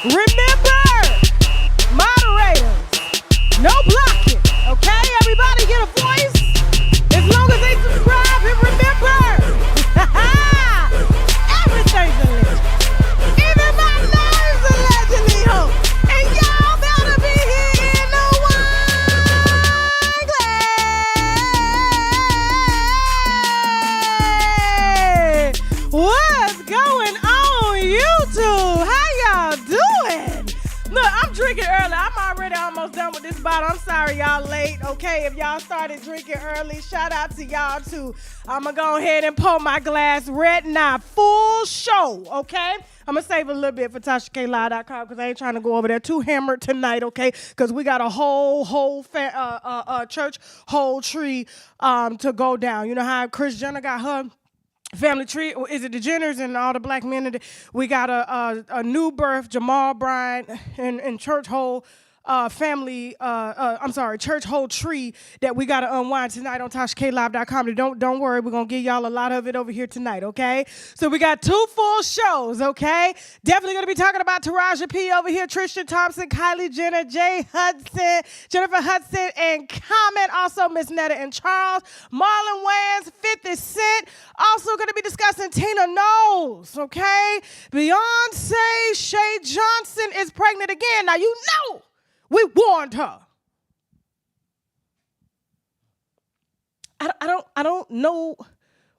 Remember, moderators, no blocking, okay? Everybody get a voice as long as they subscribe and remember, everything's a legend. Even my nerves allegedly, ho. And y'all better be here in the wine glass. What's going on, YouTube? How y'all doing? Look, I'm drinking early. I'm already almost done with this bottle. I'm sorry y'all late, okay? If y'all started drinking early, shout out to y'all too. I'm going to go ahead and pour my glass red now. Full show, okay? I'm going to save a little bit for tashaklive.com because I ain't trying to go over there too hammered tonight, okay? Because we got a whole church, whole tree to go down. You know how Kris Jenner got her family tree? Is it the Jenners and all the black men? We got a new birth, Jamal Bryant, and church whole church whole tree that we got to unwind tonight on tashaklive.com. Don't worry, we're going to give y'all a lot of it over here tonight, okay? So we got 2 full shows, okay? Definitely going to be talking about Taraji P over here, Tristan Thompson, Kylie Jenner, Hudson, Jennifer Hudson, and comment also Miss Netta and Charles, Marlon Wayans, 50 Cent. Also going to be discussing Tina Knowles, okay? Beyoncé, Shay Johnson is pregnant again. Now, you know, we warned her. I don't know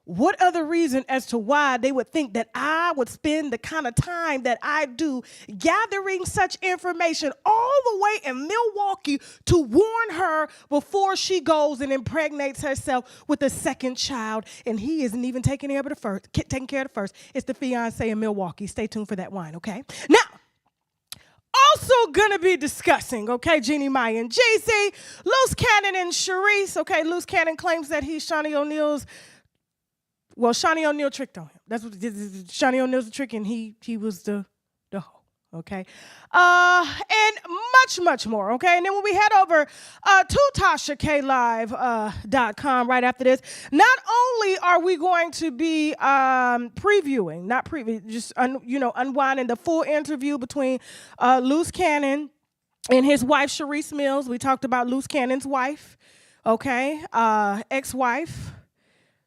what other reason as to why they would think that I would spend the kind of time that I do gathering such information all the way in Milwaukee to warn her before she goes and impregnates herself with a second child, and he isn't even taking care of the first. It's the fiance in Milwaukee. Stay tuned for that wine, okay? Now, also gonna be discussing, okay, Jeannie, Maya, and Jeezy, Loose Cannon and Sharice, okay. Loose Cannon claims that he's Shawnee O'Neal's. Well, Shawnee O'Neal tricked on him. That's what Shawnee O'Neal's a trick, and he was the hoe, okay. And much more, okay. And then when we head over to tashaklive.com right after this, not only are we going to be unwinding the full interview between Loose Cannon and his wife, Sharice Mills. We talked about Loose Cannon's wife, okay, ex-wife.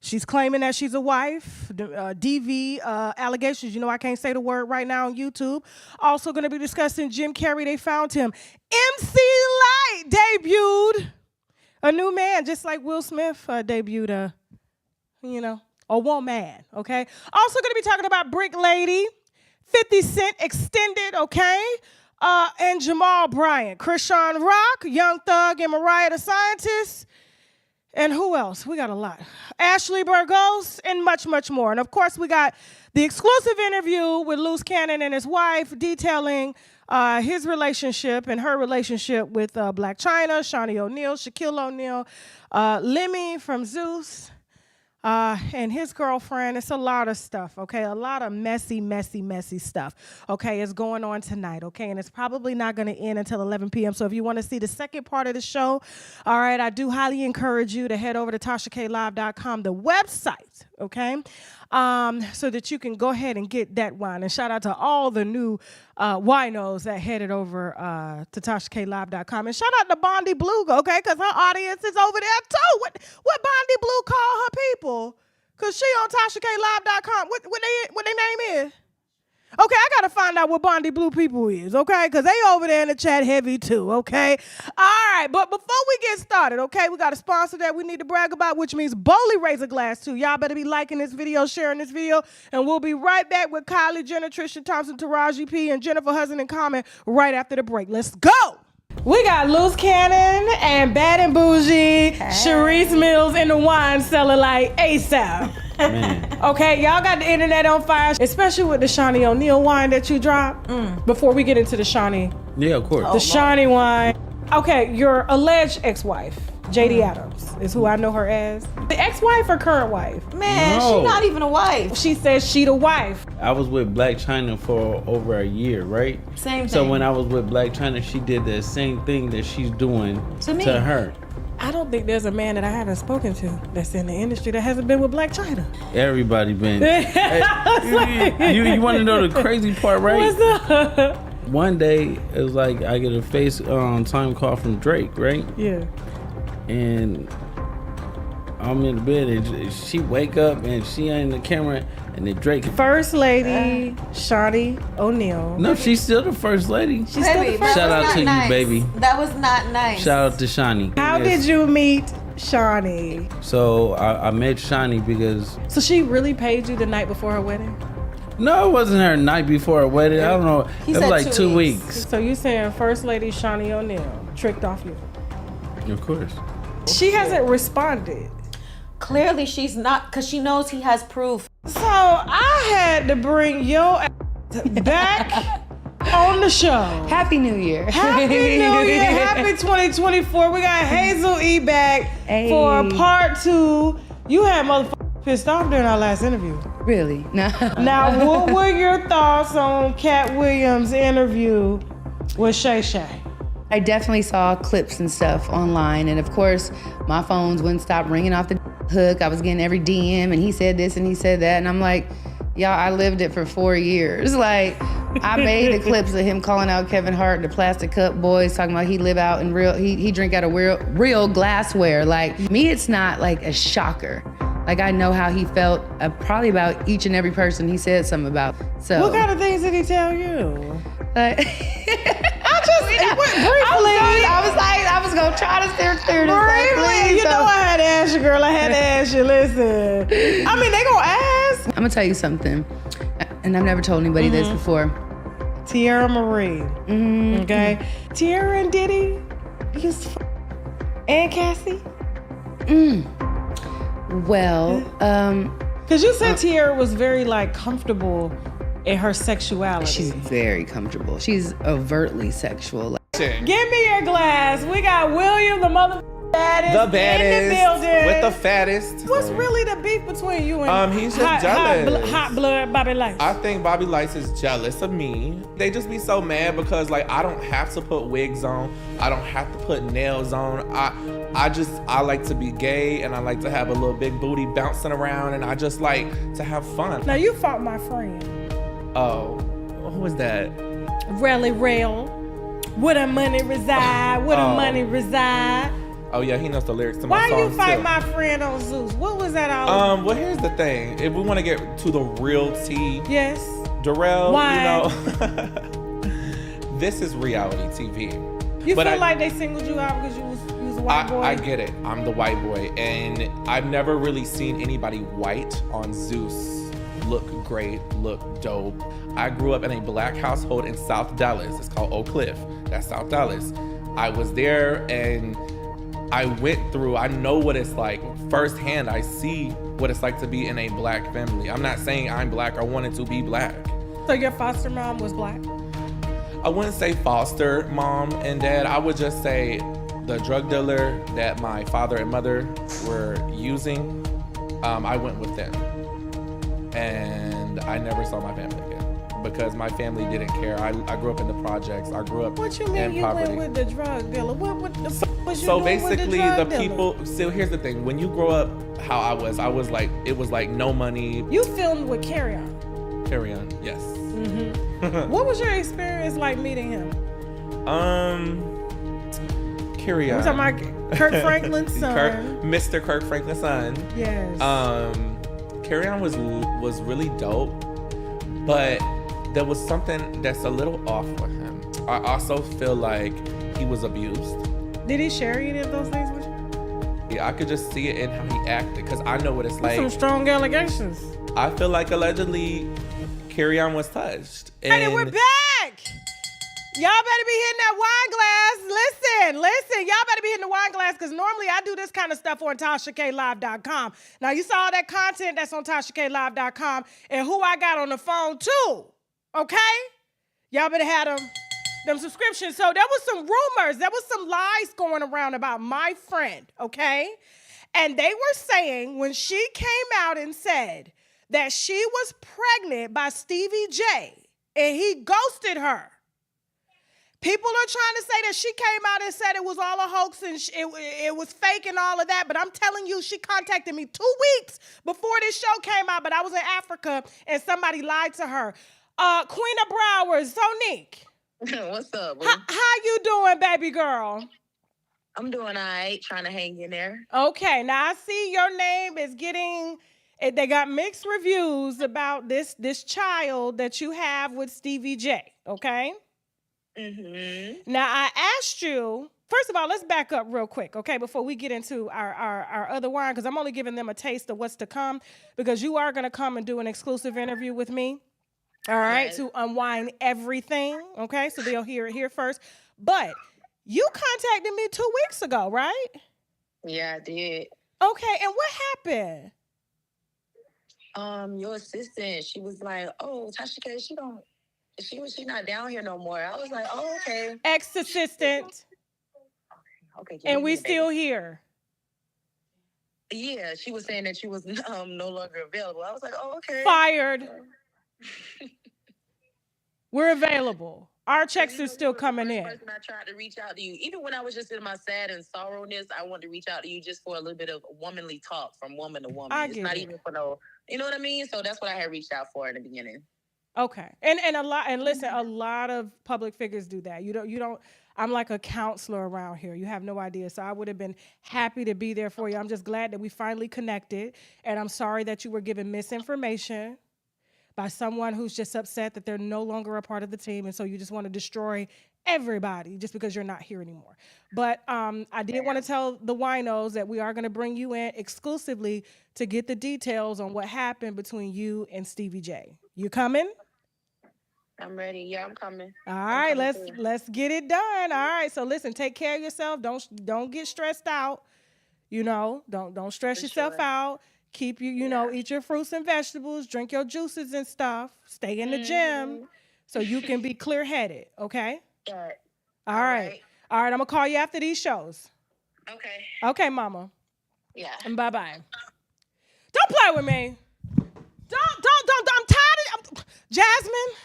She's claiming that she's a wife. DV allegations. You know I can't say the word right now on YouTube. Also going to be discussing Jim Carrey. They found him. MC Lyte debuted a new man, just like Will Smith debuted a woman. Okay. Also going to be talking about Brick Lady, 50 Cent Extended. Okay. And Jamal Bryant, Krishan Rock, Young Thug, and Mariah the Scientist. And who else? We got a lot. Ashley Burgos and much more. And, of course, we got the exclusive interview with Loose Cannon and his wife detailing his relationship and her relationship with Black China, Shawnee O'Neal, Shaquille O'Neal, Lemmy from Zeus, and his girlfriend. It's a lot of stuff, okay? A lot of messy stuff, okay, is going on tonight, okay? And it's probably not going to end until 11 p.m. So if you want to see the second part of the show, all right, I do highly encourage you to head over to tashaklive.com, the website, okay? So that you can go ahead and get that wine. And shout out to all the new winos that headed over to tashaklive.com. And shout out to Bondi Blue, okay, because her audience is over there too. What Bondi Blue call her people? Because she on tashaklive.com. What their name is? Okay, I got to find out what Bondi Blue people is, okay? Because they over there in the chat heavy too, okay? All right, but before we get started, okay, we got a sponsor that we need to brag about, which means Bowley Razor Glass too. Y'all better be liking this video, sharing this video, and we'll be right back with Kylie Jenner, Tristan Thompson, Taraji P, and Jennifer Hudson in comment right after the break. Let's go! We got Loose Cannon and Bad and Bougie, Sharice Mills in the wine cellar like ASAP. Man. Okay, y'all got the internet on fire, especially with the Shawnee O'Neal wine that you dropped. Before we get into the Shawnee. Yeah, of course. The Shawnee wine. Okay, your alleged ex-wife, JD Adams, is who I know her as. The ex-wife or current wife? Man, no. She's not even a wife. She says she the wife. I was with Black China for over a year, right? Same thing. So when I was with Black China, she did the same thing that she's doing to her. I don't think there's a man that I haven't spoken to that's in the industry that hasn't been with Black China. Everybody been. You want to know the crazy part, right? What's up? one day it was like I get a FaceTime call from Drake, right? Yeah. And I'm in the bed and she wake up and she ain't in the camera and then Drake. First Lady Shawnee O'Neal. No, she's still the first lady. She's still the first. Shout out to nice. you, baby. That was not nice. Shout out to Shawnee. How did you meet Shawnee? So I met Shawnee because. So she really paid you the night before her wedding? No, it wasn't her night before her wedding. I don't know. He It was said like 2 weeks. weeks. So you saying First Lady Shawnee O'Neal tricked off you? Of course. She hasn't responded. Clearly, she's not, because she knows he has proof. So I had to bring your ass back on the show. Happy New Year. Happy New Year. Happy 2024. We got Hazel-E back for part 2. You had motherfuckers pissed off during our last interview. Really? No. Now, what were your thoughts on Cat Williams' interview with Shay Shay? I definitely saw clips and stuff online, and of course, my phones wouldn't stop ringing off the hook. I was getting every DM, and he said this and he said that, and I'm like, y'all, I lived it for 4 years. Like, I made the clips of him calling out Kevin Hart, the plastic cup boys, talking about he live out in he drink out of real glassware. Like, me, it's not like a shocker. Like, I know how he felt probably about each and every person he said something about. So What kind of things did he tell you? I was gonna try to steer clear this thing, please. You know I had to ask you, girl. I had to ask you. Listen, I mean, they gonna ask. I'm gonna tell you something, and I've never told anybody this before. Tierra Marie, okay? Tierra and Diddy used to and Cassie? Well, Because you said Tierra was very, like, comfortable in her sexuality. she's very comfortable. She's overtly sexual. Give me your glass. We got William, the mother baddest, The baddest in the building. with the fattest. What's really the beef between you and He's just jealous. hot blood Bobby Light? I think Bobby Lights is jealous of me. They just be so mad because like I don't have to put wigs on. I don't have to put nails on. I like to be gay and I like to have a little big booty bouncing around and I just like to have fun. Now you fought my friend. Oh, who was that? Rally Rail. Where the money reside? Where the money reside? Oh yeah, he knows the lyrics to my Why songs you fight too. my friend on Zeus? What was that all? Well, here's the thing. If we want to get to the real tea, Yes. Darrell, Why? you know, this is reality TV. You But feel I- like they singled you out because you was a white boy? I get it. I'm the white boy, and I've never really seen anybody white on Zeus look great, look dope. I grew up in a black household in South Dallas. It's called Oak Cliff. That's South Dallas. I was there, and I know what it's like firsthand. I see what it's like to be in a black family. I'm not saying I'm black. I wanted to be black. So your foster mom was black? I wouldn't say foster mom and dad. I would just say the drug dealer that my father and mother were using, I went with them. And I never saw my family again because my family didn't care. I grew up in the projects. I grew up What you mean in you poverty. went with the drug dealer? What the fuck was you So doing with basically, the the drug dealer? people. So here's the thing: when you grow up, how I was like, it was like no money. You filmed with Carry On. Carry on, yes. What was your experience like meeting him? Carry I'm on. talking about Kirk Franklin's son. Mr. Kirk Franklin's son. Yes. Carry On was really dope, but there was something that's a little off with him. I also feel like he was abused. Did he share any of those things with you? Yeah, I could just see it in how he acted, because I know what it's like. Some strong allegations. I feel like allegedly Carry On was touched. And we're back. Y'all better be hitting that wine glass. Listen. Y'all better be hitting the wine glass because normally I do this kind of stuff on tashaklive.com. Now, you saw all that content that's on tashaklive.com and who I got on the phone too, okay? Y'all better have them subscriptions. So there was some rumors. There was some lies going around about my friend, okay? And they were saying when she came out and said that she was pregnant by Stevie J and he ghosted her. People are trying to say that she came out and said it was all a hoax and it was fake and all of that. But I'm telling you, she contacted me 2 weeks before this show came out. But I was in Africa and somebody lied to her. Queen of Broward, Sonique. What's up, boo? How you doing, baby girl? I'm doing all right, trying to hang in there. Okay, now I see your name is getting. They got mixed reviews about this child that you have with Stevie J. Okay. Mm-hmm. Now I asked you. First of all, let's back up real quick, okay, before we get into our other wine, because I'm only giving them a taste of what's to come, because you are going to come and do an exclusive interview with me, all right, Yes. to unwind everything, okay, so they'll hear it here first. But you contacted me 2 weeks ago, right? Yeah, I did. Okay, and what happened? Your assistant, she was like, "Oh, Tasha, she not down here no more." I was like, "Oh, okay, Ex-assistant, okay." give and me we a minute, still baby. here. Yeah, she was saying that she was no longer available. I was like, "Oh, okay." Fired. We're available. Our checks are still coming in. Person I tried to reach out to you, even when I was just in my sad and sorrowness, I wanted to reach out to you just for a little bit of womanly talk from woman to woman. It's get not it. even for no, you know what I mean? So that's what I had reached out for in the beginning. Okay. And listen, a lot of public figures do that. You don't I'm like a counselor around here. You have no idea. So I would have been happy to be there for you. I'm just glad that we finally connected. And I'm sorry that you were given misinformation by someone who's just upset that they're no longer a part of the team. And so you just want to destroy everybody just because you're not here anymore. But I did want to tell the winos that we are going to bring you in exclusively to get the details on what happened between you and Stevie J. You coming? I'm ready. Yeah, I'm coming. All I'm right, coming through. let's get it done. All right, so listen, take care of yourself. Don't get stressed out. You know, don't stress For yourself sure. out. Keep you know, eat your fruits and vegetables, drink your juices and stuff. Stay in the gym so you can be clear-headed, okay? Yeah. All right. All right, I'm gonna call you after these shows. Okay. Okay, mama. Yeah. And bye-bye. Don't play with me. Don't. I'm tired of Jasmine.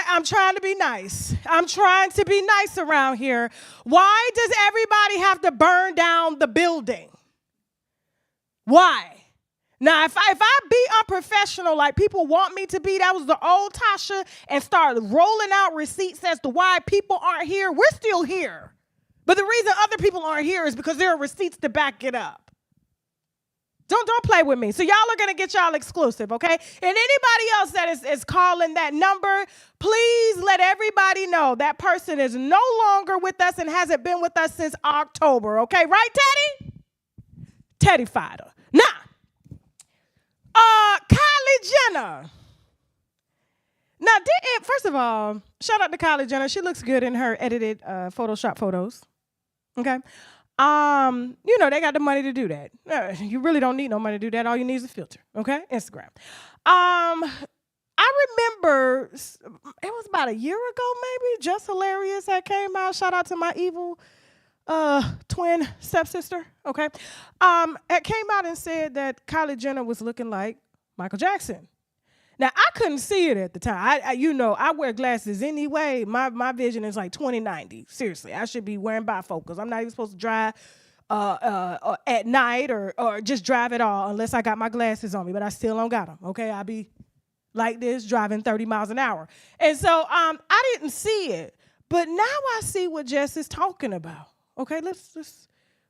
I'm trying to be nice. I'm trying to be nice around here. Why does everybody have to burn down the building? Why? Now, if I be unprofessional like people want me to be, that was the old Tasha, and start rolling out receipts as to why people aren't here, we're still here. But the reason other people aren't here is because there are receipts to back it up. Don't play with me. So y'all are going to get y'all exclusive, okay? And anybody else that is calling that number, please let everybody know that person is no longer with us and hasn't been with us since October, okay? Right, Teddy? Teddy Fighter. Now, Kylie Jenner. Now, first of all, shout out to Kylie Jenner. She looks good in her edited Photoshop photos, okay? You know, they got the money to do that. You really don't need no money to do that. All you need is a filter, okay? Instagram. I remember it was about a year ago, maybe, Just Hilarious that came out. Shout out to my evil twin stepsister, okay? It came out and said that Kylie Jenner was looking like Michael Jackson. Now, I couldn't see it at the time. I wear glasses anyway. My vision is like 20/90. Seriously, I should be wearing bifocals. I'm not even supposed to drive at night or just drive at all unless I got my glasses on me, but I still don't got them, okay? I be like this, driving 30 miles an hour. And so I didn't see it, but now I see what Jess is talking about. Okay, let's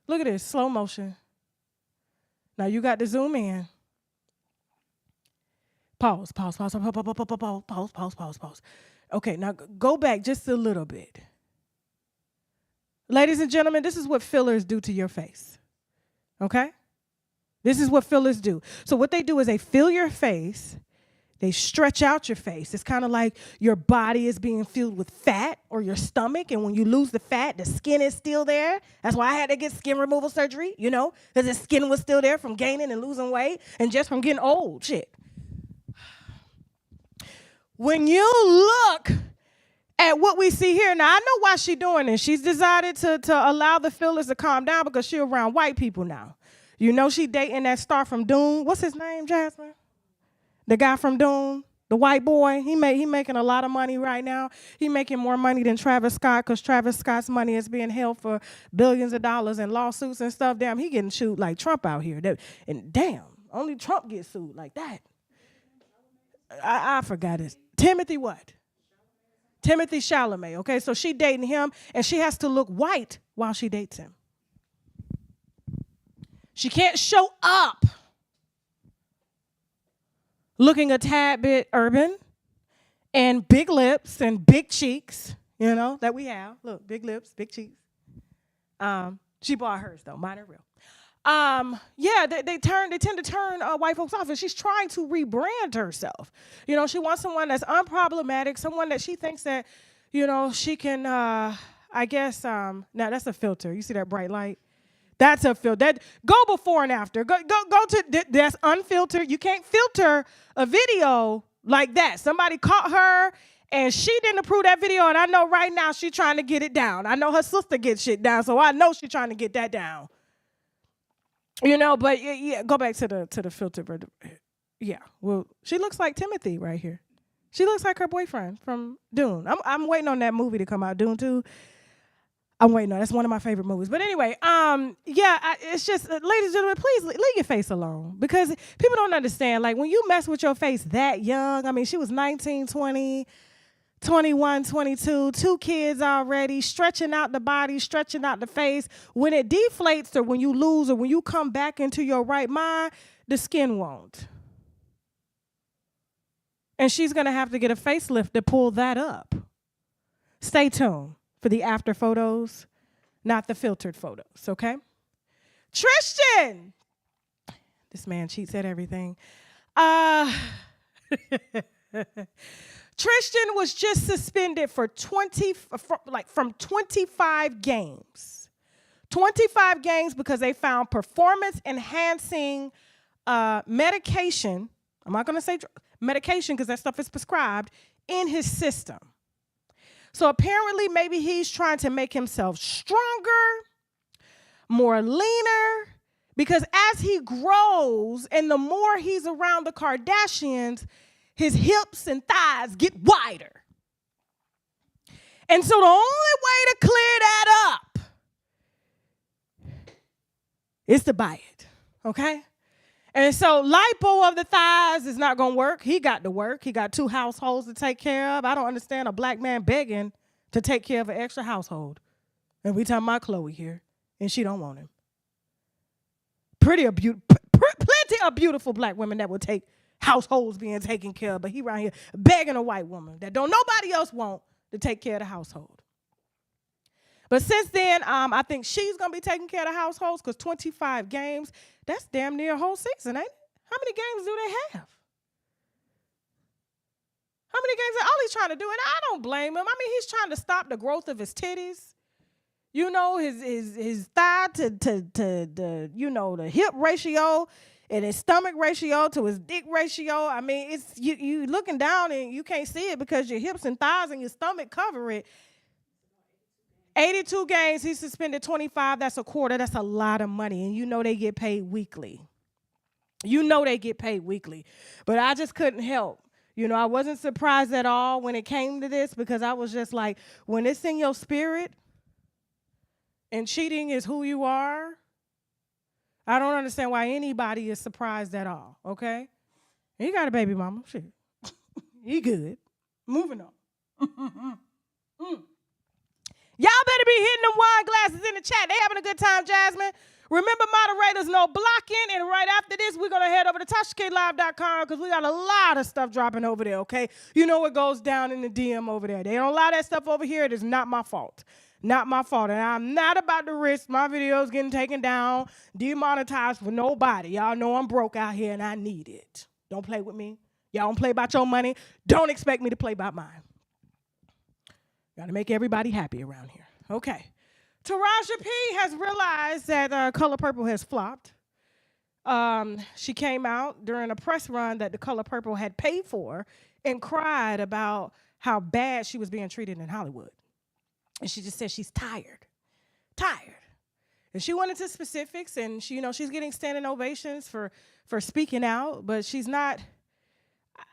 look at this, slow motion. Now you got to zoom in. Pause. Okay, now go back just a little bit. Ladies and gentlemen, this is what fillers do to your face. Okay? This is what fillers do. So what they do is they fill your face, they stretch out your face. It's kind of like your body is being filled with fat or your stomach, and when you lose the fat, the skin is still there. That's why I had to get skin removal surgery, you know, because the skin was still there from gaining and losing weight and just from getting old, shit. When you look at what we see here, now I know why she's doing this. She's decided to allow the fillers to calm down because she's around white people now. You know she dating that star from Dune. What's his name, Jasmine? The guy from Dune, the white boy. He making a lot of money right now. He making more money than Travis Scott because Travis Scott's money is being held for billions of dollars in lawsuits and stuff. Damn, he getting sued like Trump out here. And damn, only Trump gets sued like that. I forgot it. Timothy what? Timothy Chalamet, okay? So she dating him, and she has to look white while she dates him. She can't show up looking a tad bit urban and big lips and big cheeks, you know, that we have. Look, big lips, big cheeks. She bought hers, though. Mine are real. Yeah, they tend to turn white folks off, and she's trying to rebrand herself. You know, she wants someone that's unproblematic, someone that she thinks that, you know, she can, I guess, now that's a filter. You see that bright light? That's a filter. Go before and after. Go to, that's unfiltered. You can't filter a video like that. Somebody caught her, and she didn't approve that video, and I know right now she's trying to get it down. I know her sister gets shit down, so I know she's trying to get that down. You know, but yeah, go back to the filter. Yeah, well, she looks like Timothy right here. She looks like her boyfriend from Dune. I'm waiting on that movie to come out, Dune 2. I'm waiting on. That's one of my favorite movies. But anyway, yeah, it's just, ladies and gentlemen, please leave your face alone, because people don't understand. Like, when you mess with your face that young, I mean, she was 19, 20, 21, 22, 2 kids already, stretching out the body, stretching out the face. When it deflates, or when you lose, or when you come back into your right mind, the skin won't. And she's going to have to get a facelift to pull that up. Stay tuned for the after photos, not the filtered photos, okay? Tristan! This man cheats at everything. Tristan was just suspended for from 25 games. 25 games because they found performance-enhancing medication. I'm not going to say medication because that stuff is prescribed in his system. So apparently maybe he's trying to make himself stronger, more leaner, because as he grows and the more he's around the Kardashians, his hips and thighs get wider. And so the only way to clear that up is to buy it, okay? And so lipo of the thighs is not going to work. He got to work. He got 2 households to take care of. I don't understand a black man begging to take care of an extra household. And we talking about Chloe here, and she don't want him. Plenty of beautiful black women that will take households being taken care of, but he around here begging a white woman that don't nobody else want to take care of the household. But since then, I think she's going to be taking care of the households, because 25 games, that's damn near a whole season, ain't it? How many games do they have? How many games? All he's trying to do, and I don't blame him. I mean, he's trying to stop the growth of his titties. You know, his thigh to the, you know, the hip ratio and his stomach ratio to his dick ratio. I mean, it's you looking down and you can't see it because your hips and thighs and your stomach cover it. 82 games, he suspended 25. That's a quarter. That's a lot of money. And you know they get paid weekly. You know they get paid weekly. But I just couldn't help. You know, I wasn't surprised at all when it came to this, because I was just like, when it's in your spirit and cheating is who you are, I don't understand why anybody is surprised at all, okay? He got a baby mama. Shit. He good. Moving on. Y'all better be hitting them wine glasses in the chat. They having a good time, Jasmine. Remember, moderators, no blocking. And right after this, we're going to head over to TashaKLive.com, because we got a lot of stuff dropping over there, okay? You know what goes down in the DM over there. They don't allow that stuff over here. It is not my fault. Not my fault. And I'm not about to risk my videos getting taken down, demonetized for nobody. Y'all know I'm broke out here and I need it. Don't play with me. Y'all don't play about your money. Don't expect me to play about mine. Got to make everybody happy around here. Okay. Taraji P has realized that Color Purple has flopped. She came out during a press run that the Color Purple had paid for and cried about how bad she was being treated in Hollywood. And she just said she's tired. And she went into specifics, and she, you know, she's getting standing ovations for speaking out, but she's not,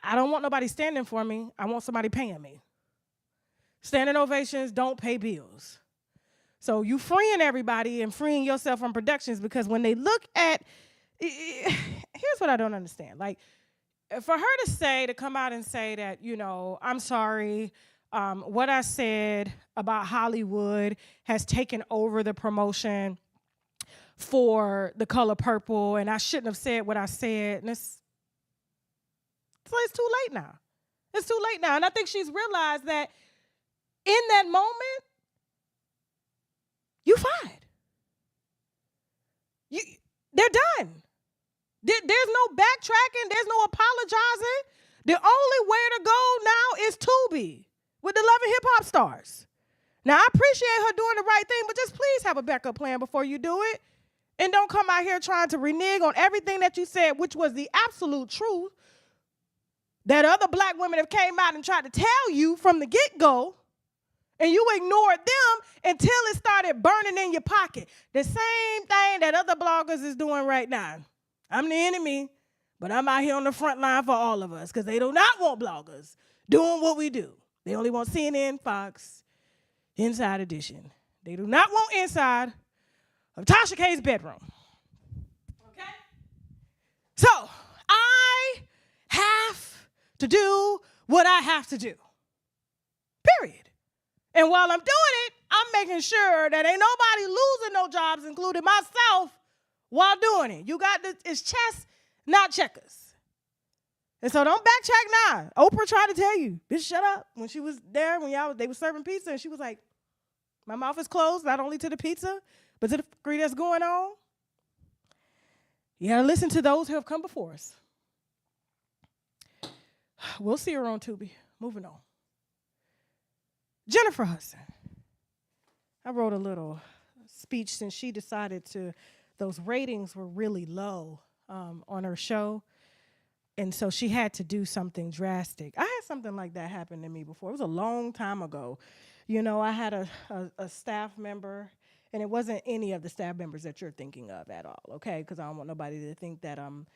I don't want nobody standing for me. I want somebody paying me. Standing ovations don't pay bills. So you freeing everybody and freeing yourself from productions, because when they look at, here's what I don't understand. Like, for her to come out and say that, you know, I'm sorry, what I said about Hollywood has taken over the promotion for The Color Purple, and I shouldn't have said what I said. And it's too late now. It's too late now. And I think she's realized that in that moment, you fired. They're done. There's no backtracking. There's no apologizing. The only way to go now is Tubi with the Love and Hip Hop stars. Now, I appreciate her doing the right thing, but just please have a backup plan before you do it. And don't come out here trying to renege on everything that you said, which was the absolute truth, that other black women have came out and tried to tell you from the get-go, and you ignored them until it started burning in your pocket. The same thing that other bloggers is doing right now. I'm the enemy, but I'm out here on the front line for all of us because they do not want bloggers doing what we do. They only want CNN, Fox, Inside Edition. They do not want inside of Tasha K's bedroom. Okay? So, I have to do what I have to do. Period. And while I'm doing it, I'm making sure that ain't nobody losing no jobs, including myself, while doing it. You got this, it's chess, not checkers. And so don't backtrack now. Oprah tried to tell you, bitch, shut up. When she was there, when they were serving pizza, and she was like, my mouth is closed, not only to the pizza, but to the fuckery that's going on. You gotta listen to those who have come before us. We'll see her on Tubi. Moving on. Jennifer Hudson. I wrote a little speech since she decided those ratings were really low on her show. And so she had to do something drastic. I had something like that happen to me before. It was a long time ago. You know, I had a staff member, and it wasn't any of the staff members that you're thinking of at all, okay? Because I don't want nobody to think that I'm,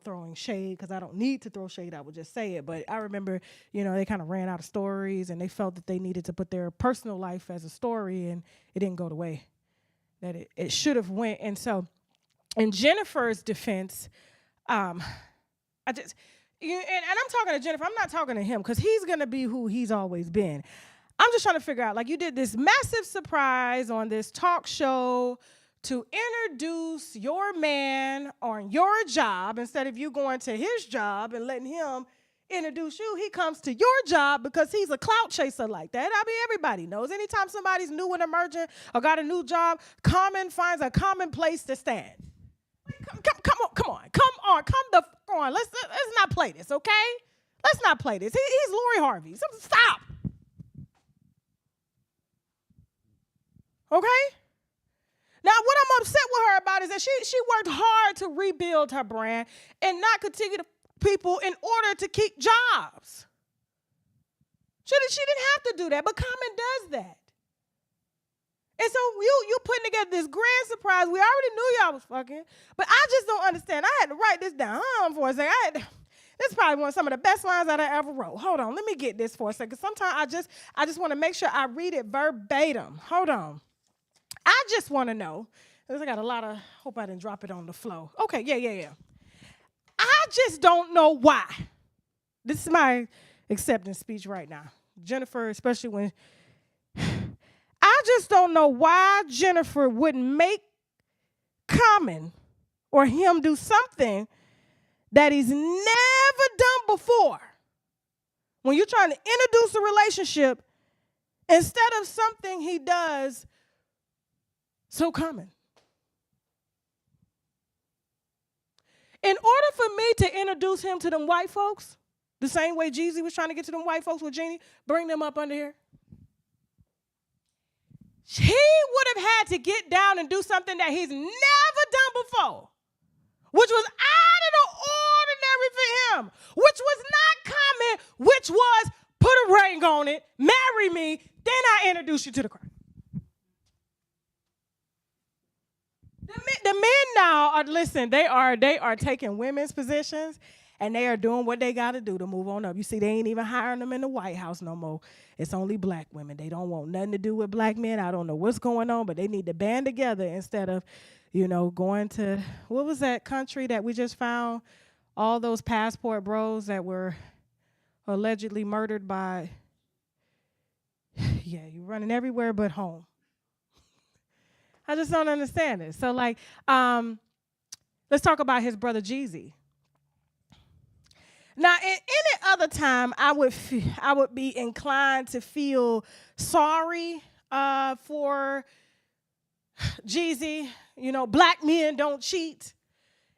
throwing shade, because I don't need to throw shade. I would just say it. But I remember, they kind of ran out of stories, and they felt that they needed to put their personal life as a story, and it didn't go the way that it should have went. And so in Jennifer's defense, and I'm talking to Jennifer, I'm not talking to him, because he's going to be who he's always been. I'm just trying to figure out, like, you did this massive surprise on this talk show to introduce your man on your job instead of you going to his job and letting him introduce you. He comes to your job because he's a clout chaser like that. I mean, everybody knows. Anytime somebody's new and emerging or got a new job, Common finds a common place to stand. Come on. Let's not play this, okay? Let's not play this. He's Lori Harvey. Stop. Okay? Now, what I'm upset with her about is that she worked hard to rebuild her brand and not continue to people in order to keep jobs. She didn't have to do that, but Common does that. And so you putting together this grand surprise. We already knew y'all was fucking, but I just don't understand. I had to write this down for a second. This is probably some of the best lines that I ever wrote. Hold on, let me get this for a second. Sometimes I just want to make sure I read it verbatim. Hold on. I just want to know, because I got a lot of, hope I didn't drop it on the floor. Okay, yeah. I just don't know why. This is my acceptance speech right now. Jennifer, especially when, I just don't know why Jennifer wouldn't make Common or him do something that he's never done before. When you're trying to introduce a relationship, instead of something he does so common. In order for me to introduce him to them white folks, the same way Jeezy was trying to get to them white folks with Jeannie, bring them up under here, he would have had to get down and do something that he's never done before, which was out of the ordinary for him, which was not common, which was put a ring on it, marry me, then I introduce you to the crowd. The men now are, listen, they are taking women's positions, and they are doing what they got to do to move on up. You see, they ain't even hiring them in the White House no more. It's only black women. They don't want nothing to do with black men. I don't know what's going on, but they need to band together instead of, going to, what was that country that we just found? All those passport bros that were allegedly murdered by Yeah, you're running everywhere but home. I just don't understand it. So, like, let's talk about his brother Jeezy. Now, in any other time, I would be inclined to feel sorry for Jeezy. You know, black men don't cheat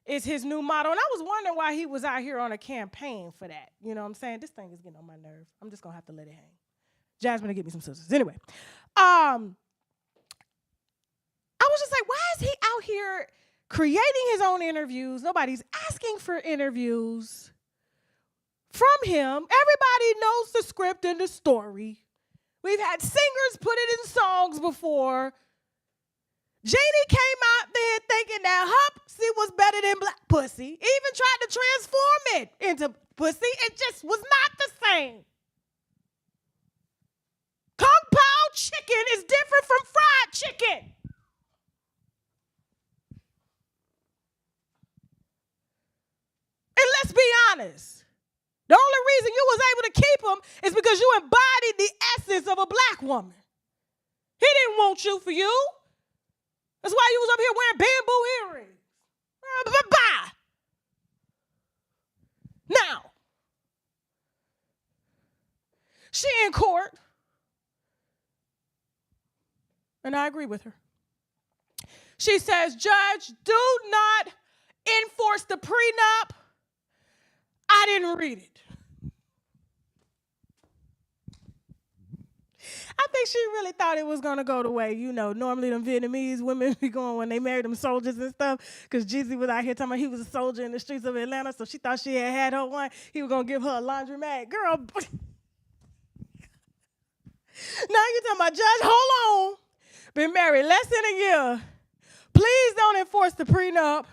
is his new motto. And I was wondering why he was out here on a campaign for that. You know what I'm saying? This thing is getting on my nerves. I'm just going to have to let it hang. Jasmine, give me some scissors. Anyway, I was just like, why is he out here creating his own interviews? Nobody's asking for interviews from him. Everybody knows the script and the story. We've had singers put it in songs before. Jeannie came out there thinking that her pussy was better than black pussy. Even tried to transform it into pussy. It just was not the same. Kung Pao chicken is different from fried chicken. And let's be honest. The only reason you was able to keep him is because you embodied the essence of a black woman. He didn't want you for you. That's why you was up here wearing bamboo earrings. Bye. Now, she in court, and I agree with her. She says, Judge, do not enforce the prenup. I didn't read it. I think she really thought it was going to go the way, you know, normally them Vietnamese women be going when they marry them soldiers and stuff, because Jeezy was out here talking about he was a soldier in the streets of Atlanta, so she thought she had her one. He was going to give her a laundromat. Girl, now you talking about, Judge, hold on. Been married less than a year. Please don't enforce the prenup.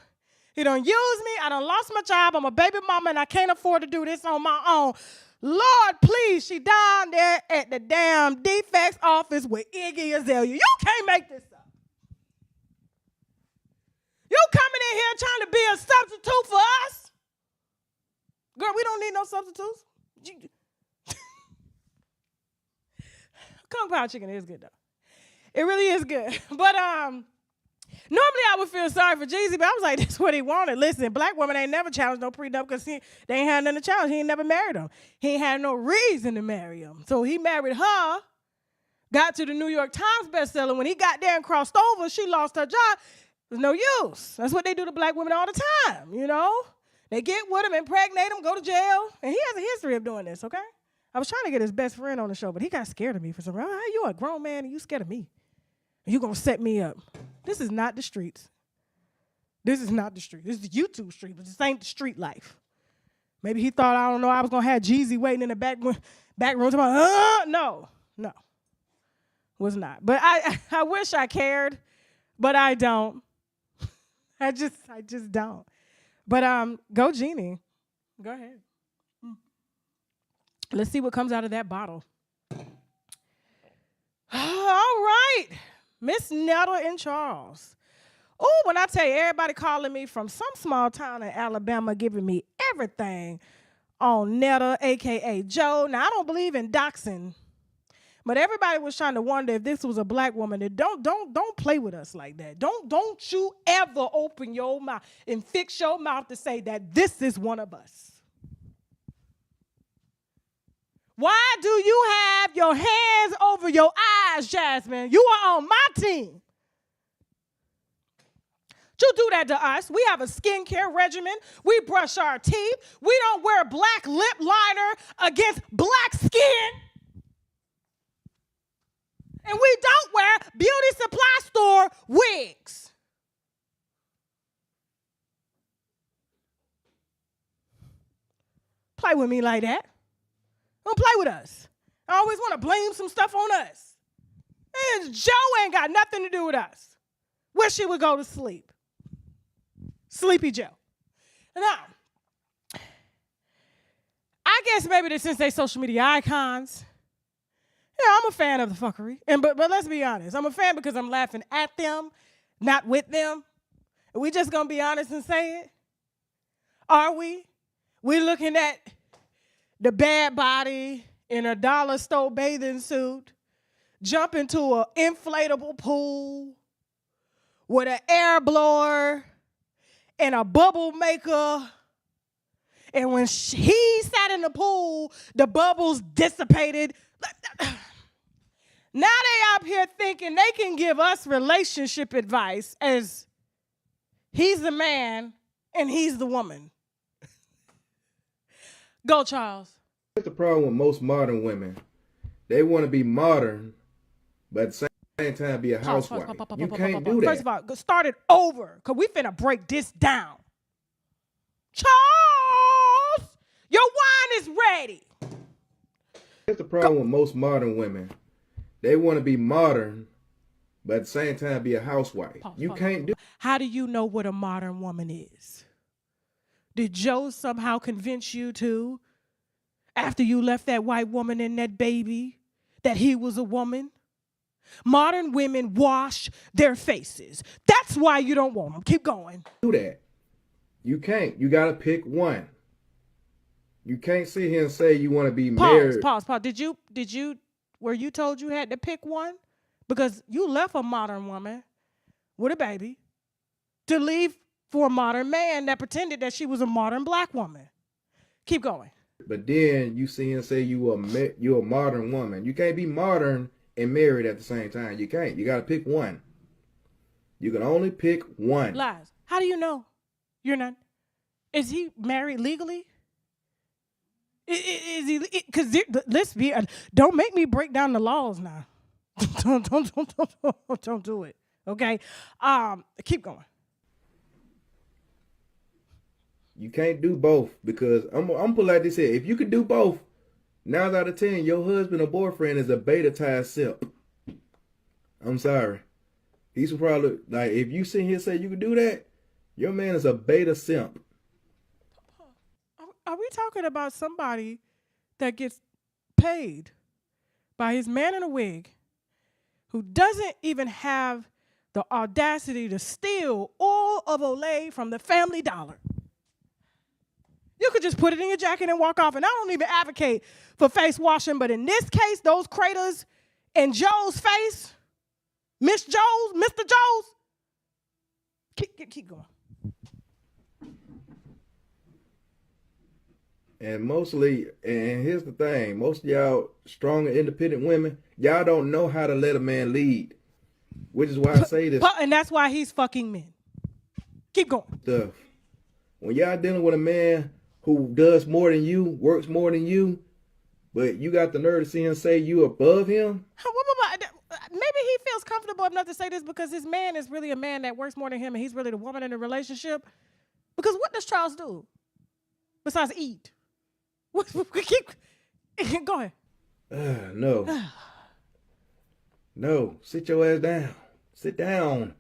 He don't use me. I done lost my job. I'm a baby mama, and I can't afford to do this on my own. Lord, please, she down there at the damn defects office with Iggy Azalea. You can't make this up. You coming in here trying to be a substitute for us? Girl, we don't need no substitutes. Kung Pao chicken is good, though. It really is good. But normally I would feel sorry for Jeezy, but I was like, that's what he wanted. Listen, black women ain't never challenged no prenup because they ain't had nothing to challenge. He ain't never married him. He ain't had no reason to marry him. So he married her, got to the New York Times bestseller. When he got there and crossed over, she lost her job. There's no use. That's what they do to black women all the time, you know? They get with him, impregnate him, go to jail. And he has a history of doing this, okay? I was trying to get his best friend on the show, but he got scared of me for some reason. How you a grown man and you scared of me? You gonna set me up. This is not the streets. This is not the street. This is the YouTube street, but this ain't the street life. Maybe he thought, I don't know, I was gonna have Jeezy waiting in the back room talking about, no, was not. But I wish I cared, but I don't. I just don't. But go Jeannie. Go ahead. Let's see what comes out of that bottle. All right. Miss Netta and Charles. Oh, when I tell you, everybody calling me from some small town in Alabama, giving me everything on Netta, a.k.a. Joe. Now, I don't believe in doxing, but everybody was trying to wonder if this was a black woman. And don't play with us like that. Don't you ever open your mouth and fix your mouth to say that this is one of us. Why do you have your hands over your eyes, Jasmine? You are on my team. You do that to us. We have a skincare regimen. We brush our teeth. We don't wear black lip liner against black skin. And we don't wear beauty supply store wigs. Play with me like that. Don't play with us. I always want to blame some stuff on us. And Joe ain't got nothing to do with us. Where she would go to sleep. Sleepy Joe. Now, I guess maybe since they social media icons, yeah, I'm a fan of the fuckery. But let's be honest. I'm a fan because I'm laughing at them, not with them. Are we just going to be honest and say it? Are we? We looking at the bad body in a dollar store bathing suit, jump into an inflatable pool with an air blower and a bubble maker. And when he sat in the pool, the bubbles dissipated. Now they up here thinking they can give us relationship advice as he's the man and he's the woman. Go, Charles. That's the problem with most modern women. They want to be modern, but at the same time be a housewife. You can't do that. First of all, start it over, because we finna break this down. Charles, your wine is ready. That's the problem with most modern women. They want to be modern, but at the same time be a housewife. You can't do. How do you know what a modern woman is? Did Joe somehow convince you to, after you left that white woman and that baby, that he was a woman? Modern women wash their faces. That's why you don't want them. Keep going. Do that. You can't. You got to pick one. You can't sit here and say you want to be married. Pause. Were you told you had to pick one? Because you left a modern woman with a baby to leave for a modern man that pretended that she was a modern black woman. Keep going. But then you see and say you're a modern woman. You can't be modern and married at the same time. You can't. You got to pick one. You can only pick one. Lies. How do you know you're not? Is he married legally? Is he? Because let's be. Don't make me break down the laws now. Don't do it. Okay. Keep going. You can't do both, because I'm put like this here. If you could do both, 9 out of 10, your husband or boyfriend is a beta tide simp. I'm sorry. He's probably like, if you sit here and say you could do that, your man is a beta simp. Are we talking about somebody that gets paid by his man in a wig who doesn't even have the audacity to steal all of Olay from the Family Dollar? You could just put it in your jacket and walk off. And I don't even advocate for face washing, but in this case, those craters in Joe's face, Mr. Joe's, keep going. And mostly, and here's the thing, most of y'all strong and independent women, y'all don't know how to let a man lead. Which is why I say this. And that's why he's fucking men. Keep going. Stuff. When y'all dealing with a man who does more than you, works more than you, but you got the nerve to see him say you above him. Maybe he feels comfortable enough to say this because his man is really a man that works more than him and he's really the woman in the relationship. Because what does Charles do besides eat? Go ahead. No. No, sit your ass down. Sit down.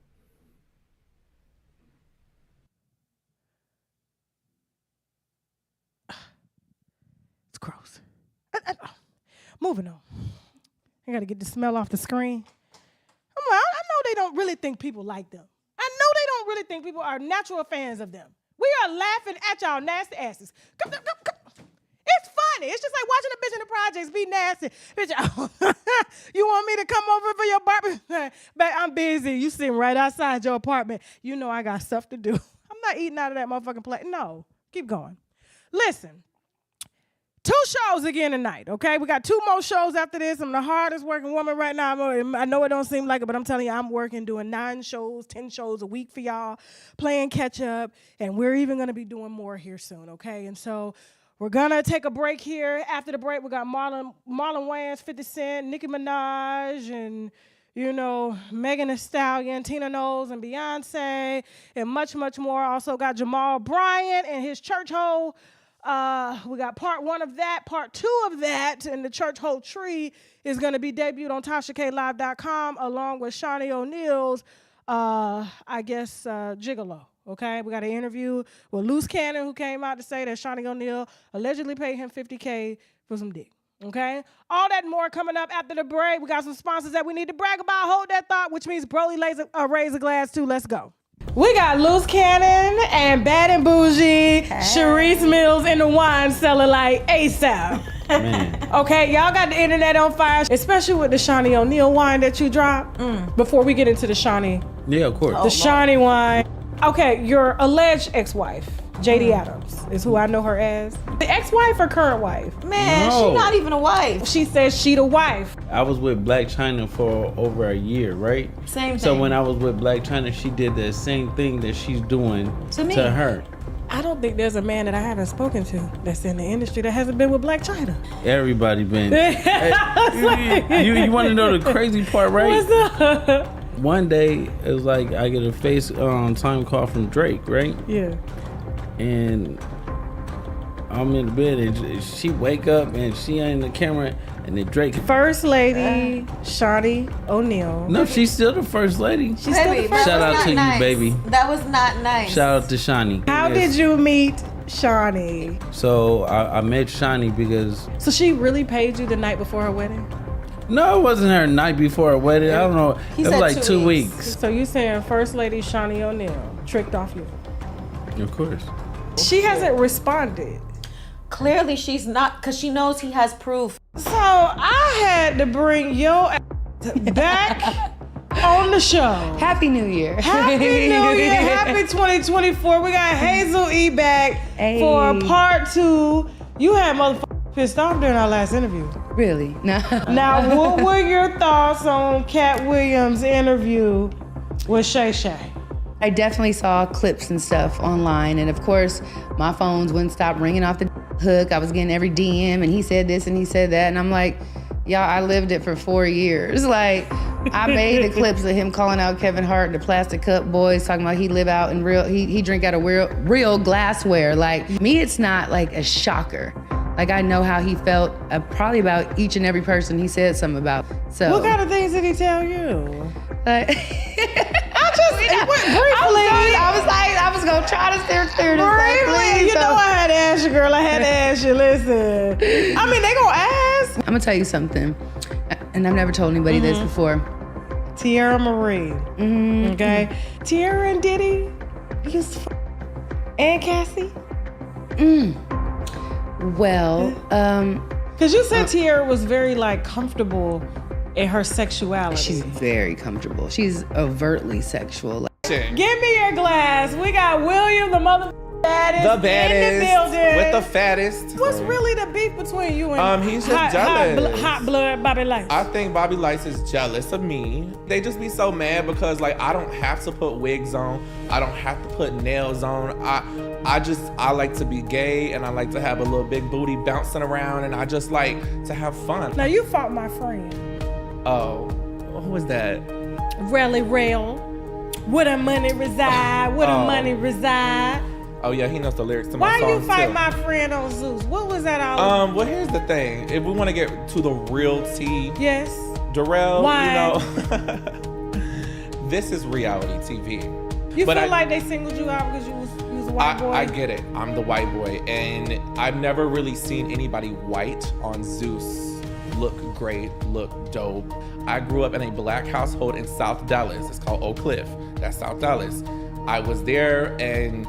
It's gross. Moving on. I got to get the smell off the screen. I know they don't really think people like them. I know they don't really think people are natural fans of them. We are laughing at y'all nasty asses. Come. It's funny. It's just like watching a bitch in the projects be nasty. Bitch, you want me to come over for your barbecue? But I'm busy. You sitting right outside your apartment. You know I got stuff to do. I'm not eating out of that motherfucking plate. No. Keep going. Listen. 2 shows again tonight, okay? We got 2 more shows after this. I'm the hardest working woman right now. I know it don't seem like it, but I'm telling you, I'm working, doing 9 shows, 10 shows a week for y'all, playing catch up, and we're even going to be doing more here soon, okay? And so we're going to take a break here. After the break, we got Marlon Wayans, 50 Cent, Nicki Minaj, and, you know, Megan Thee Stallion, Tina Knowles, and Beyoncé, and much, much more. Also got Jamal Bryant and his church hole. We got part 1 of that, part 2 of that, and the church whole tree is going to be debuted on tashaklive.com along with Shawnee O'Neal's, Gigolo. Okay, we got an interview with Loose Cannon, who came out to say that Shawnee O'Neal allegedly paid him $50K for some dick. Okay, all that and more coming up after the break. We got some sponsors that we need to brag about. Hold that thought, which means Broly raise a glass too. Let's go. We got Loose Cannon and Bad and Bougie, Sharice Mills in the wine cellar like ASAP. Man. Okay, y'all got the internet on fire, especially with the Shawnee O'Neal wine that you dropped. Before we get into the Shawnee, Yeah, of course. the Shawnee wine. Okay, your alleged ex-wife, JD Adams, is who I know her as. The ex-wife or current wife? Man, No. she's not even a wife. She says she the wife. I was with Black China for over a year, right? Same thing. So when I was with Black China, she did the same thing that she's doing To me. to her. I don't think there's a man that I haven't spoken to that's in the industry that hasn't been with Black China. Everybody been. You want to know the crazy part, right? What's up? One day, it was like I get a time call from Drake, right? Yeah. And I'm in the bed and she wake up and she ain't in the camera and then Drake. First Lady Shawnee O'Neal. No, she's still the first lady. She's still the Baby, first. Shout that was out to not you, baby. That was not nice. Shout out to Shawnee. How Yes. did you meet Shawnee? So I met Shawnee because So she really paid you the night before her wedding? no, it wasn't her night before her wedding. I don't know. He It was said like 2 2 weeks. weeks. So you saying First Lady Shawnee O'Neal tricked off you? Of course. She hasn't responded. Clearly, she's not, because she knows he has proof. So I had to bring your ass back on the show. Happy New Year. Happy New Year, happy 2024. We got Hazel-E back Hey. for part 2. You had motherfuckers pissed off during our last interview. Really? No. Now, what were your thoughts on Cat Williams' interview with Shay Shay? I definitely saw clips and stuff online, and of course, my phones wouldn't stop ringing off the hook. I was getting every DM, and he said this and he said that, and I'm like, y'all, I lived it for 4 years. Like, I made the clips of him calling out Kevin Hart, the plastic cup boys, talking about he live out in he drink out of real glassware. Like, me, it's not like a shocker. Like, I know how he felt probably about each and every person he said something about. So, What kind of things did he tell you? like, I was gonna try to steer this. Like, please, You know I had to ask you, girl. I had to ask you. Listen. I mean, they gonna ask. I'm gonna tell you something, and I've never told anybody this before. Tierra Marie. Okay. Tierra and Diddy used to and Cassie. Well, Because you said Tierra was very, like, comfortable in her sexuality. she's very comfortable. She's overtly sexual. Like, Give me your glass. We got William, the mother baddest, The baddest in the building. with the fattest. What's really the beef between you and He's just jealous. hot blood Bobby Light? I think Bobby Lights is jealous of me. They just be so mad because like I don't have to put wigs on. I don't have to put nails on. I like to be gay and I like to have a little big booty bouncing around and I just like to have fun. Now you fought my friend, Oh, who was that? Relly Rail. Where the money reside? Where the money reside? Oh yeah, he knows the lyrics to my Why song you fight too. my friend on Zeus? What was that all? Well, here's the thing. If we want to get to the real tea, Yes. Darrell, Why? you know, this is reality TV. You But feel I- like they singled you out because you was a white boy? I get it. I'm the white boy, and I've never really seen anybody white on Zeus look great, look dope. I grew up in a black household in South Dallas. It's called Oak Cliff. That's South Dallas. I was there and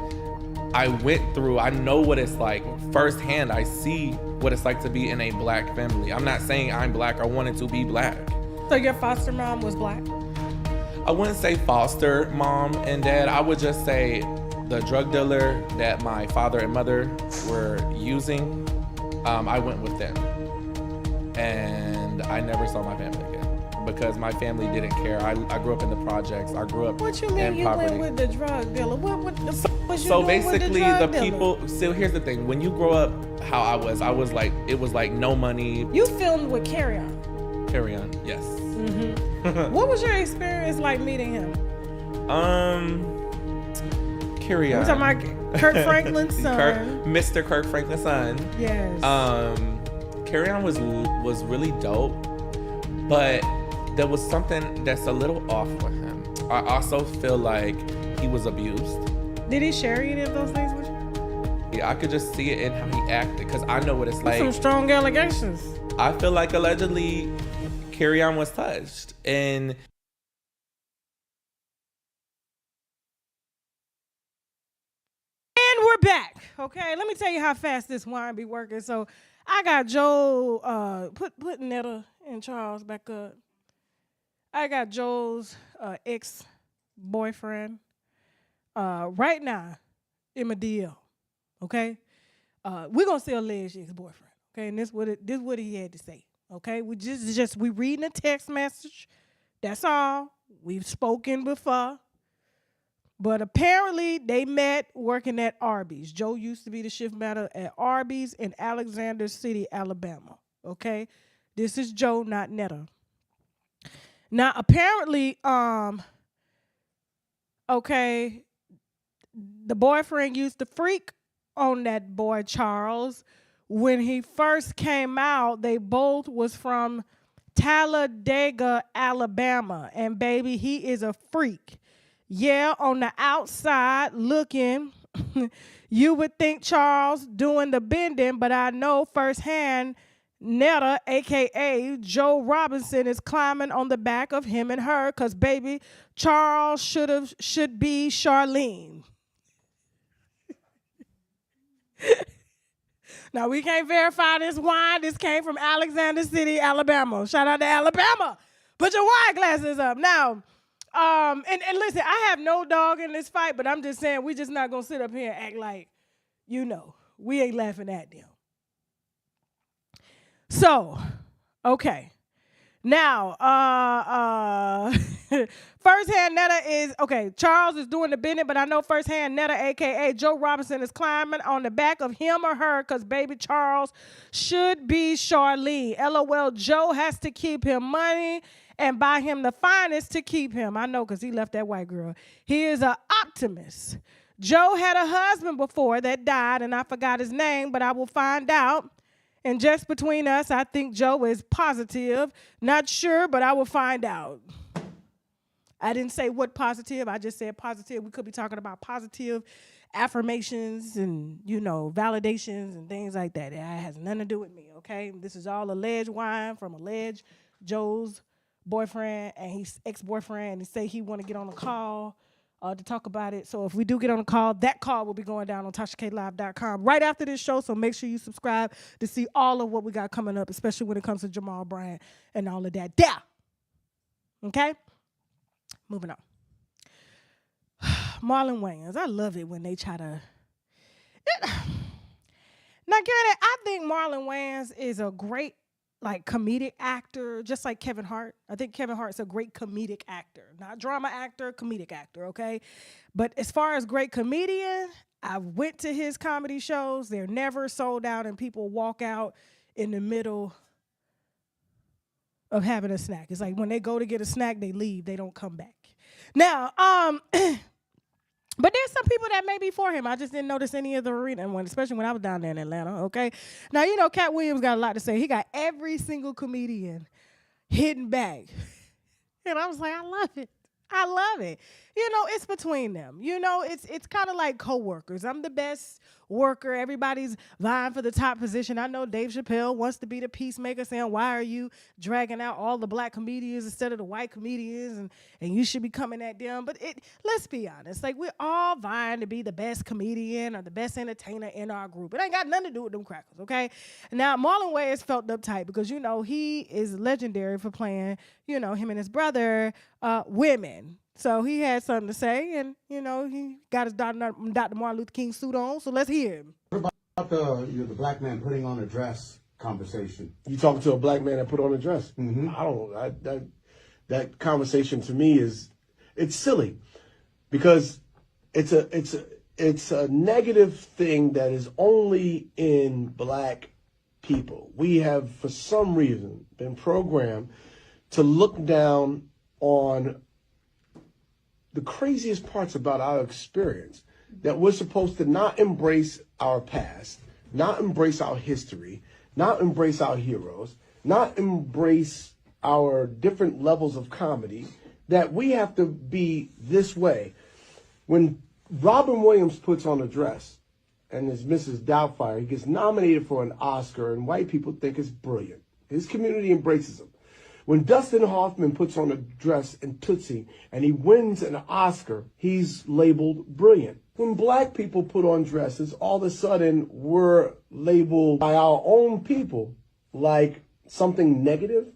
I went through, I know what it's like firsthand. I see what it's like to be in a black family. I'm not saying I'm black. I wanted to be black. So your foster mom was black? I wouldn't say foster mom and dad. I would just say the drug dealer that my father and mother were using, I went with them. And I never saw my family again because my family didn't care. I grew up in the projects. I grew up What you mean in you poverty. went with the drug dealer? What the fuck was you So doing basically, with the the drug dealer? people. So here's the thing: when you grow up, how I was like, it was like no money. You filmed with Carry On. Carry on, yes. What was your experience like meeting him? Carry We're on. talking about Kirk Franklin's son. Mr. Kirk Franklin's son. Yes. Carry On was really dope, but there was something that's a little off with him. I also feel like he was abused. Did he share any of those things with you? I could just see it in how he acted because I know what it's like. Some strong allegations. I feel like allegedly Carry On was touched and we're back. Okay, let me tell you how fast this wine be working. So I got Joe, put Netta and Charles back up. I got Joe's ex-boyfriend right now in my DL. Okay, we're gonna say alleged ex-boyfriend. Okay, and this what he had to say. Okay, we reading a text message. That's all. We've spoken before. But apparently they met working at Arby's. Joe used to be the shift manager at Arby's in Alexander City, Alabama. Okay? This is Joe, not Netta. Now, apparently, okay, the boyfriend used to freak on that boy, Charles. When he first came out, they both was from Talladega, Alabama. And, baby, he is a freak. Yeah, on the outside looking, you would think Charles doing the bending, but I know firsthand Netta, a.k.a. Joe Robinson, is climbing on the back of him and her because, baby, Charles should be Charlene. Now, we can't verify this wine. This came from Alexander City, Alabama. Shout out to Alabama. Put your wine glasses up. Now, and listen, I have no dog in this fight, but I'm just saying we just not going to sit up here and act like, we ain't laughing at them. So, okay. Now, firsthand Netta is, okay, Charles is doing the bending, but I know firsthand Netta, a.k.a. Joe Robinson, is climbing on the back of him or her because baby Charles should be Charlene. LOL, Joe has to keep him money and buy him the finest to keep him. I know because he left that white girl. He is an optimist. Joe had a husband before that died, and I forgot his name, but I will find out. And just between us, I think Joe is positive. Not sure, but I will find out. I didn't say what positive. I just said positive. We could be talking about positive affirmations and, validations and things like that. It has nothing to do with me, okay? This is all alleged wine from alleged Joe's boyfriend and his ex-boyfriend. And he say he want to get on a call to talk about it. So if we do get on a call, that call will be going down on tashaklive.com right after this show. So make sure you subscribe to see all of what we got coming up, especially when it comes to Jamal Bryant and all of that. Yeah. Okay? Moving on. Marlon Wayans. I love it when they try to... Now, granted, I think Marlon Wayans is a great comedic actor, just like Kevin Hart. I think Kevin Hart's a great comedic actor. Not drama actor, comedic actor, okay? But as far as great comedian, I went to his comedy shows. They're never sold out and people walk out in the middle of having a snack. It's like when they go to get a snack, they leave. They don't come back. Now, but there's some people that may be for him. I just didn't notice any of the arena, especially when I was down there in Atlanta, okay? Now, Cat Williams got a lot to say. He got every single comedian hitting back. And I was like, I love it. I love it. It's between them. It's kind of like coworkers. I'm the best worker. Everybody's vying for the top position. I know Dave Chappelle wants to be the peacemaker, saying, why are you dragging out all the black comedians instead of the white comedians? And you should be coming at them. But let's be honest. We're all vying to be the best comedian or the best entertainer in our group. It ain't got nothing to do with them crackers, okay? Now, Marlon Wayans felt uptight because, he is legendary for playing, him and his brother, women. So he had something to say, and, he got his Dr. Martin Luther King suit on, so let's hear him. What about the black man putting on a dress conversation? You talking to a black man that put on a dress? Mm-hmm. I don't. That conversation to me it's silly because it's a negative thing that is only in black people. We have, for some reason, been programmed to look down on the craziest parts about our experience, that we're supposed to not embrace our past, not embrace our history, not embrace our heroes, not embrace our different levels of comedy, that we have to be this way. When Robin Williams puts on a dress and is Mrs. Doubtfire, he gets nominated for an Oscar and white people think it's brilliant. His community embraces him. When Dustin Hoffman puts on a dress in Tootsie and he wins an Oscar, he's labeled brilliant. when black people put on dresses, all of a sudden we're labeled by our own people like something negative.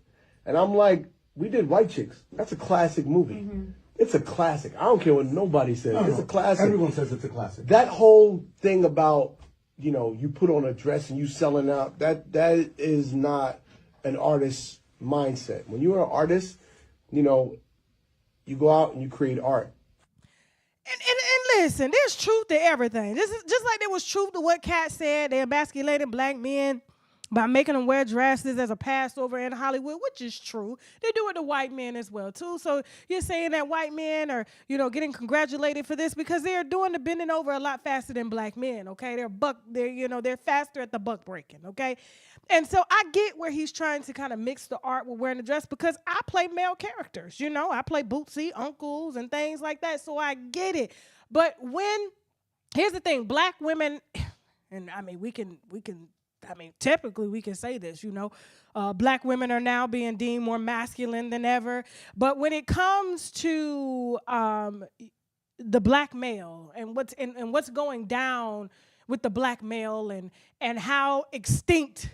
And I'm like, we did White Chicks. That's a classic movie. Mm-hmm. It's a classic. I don't care what nobody says. It's a classic. Everyone says it's a classic. That whole thing about, you put on a dress and you selling out, that is not an artist's mindset. When you're an artist, you go out and you create art. And listen, there's truth to everything. This is just like there was truth to what Kat said. They emasculated black men by making them wear dresses as a Passover in Hollywood, which is true. They do it to white men as well, too. So you're saying that white men are, getting congratulated for this because they're doing the bending over a lot faster than black men, okay? They're faster at the buck breaking, okay? And so I get where he's trying to kind of mix the art with wearing the dress because I play male characters, I play bootsy uncles and things like that, so I get it. But here's the thing, black women, and typically we can say this, black women are now being deemed more masculine than ever. But when it comes to the black male and what's going down with the black male and how extinct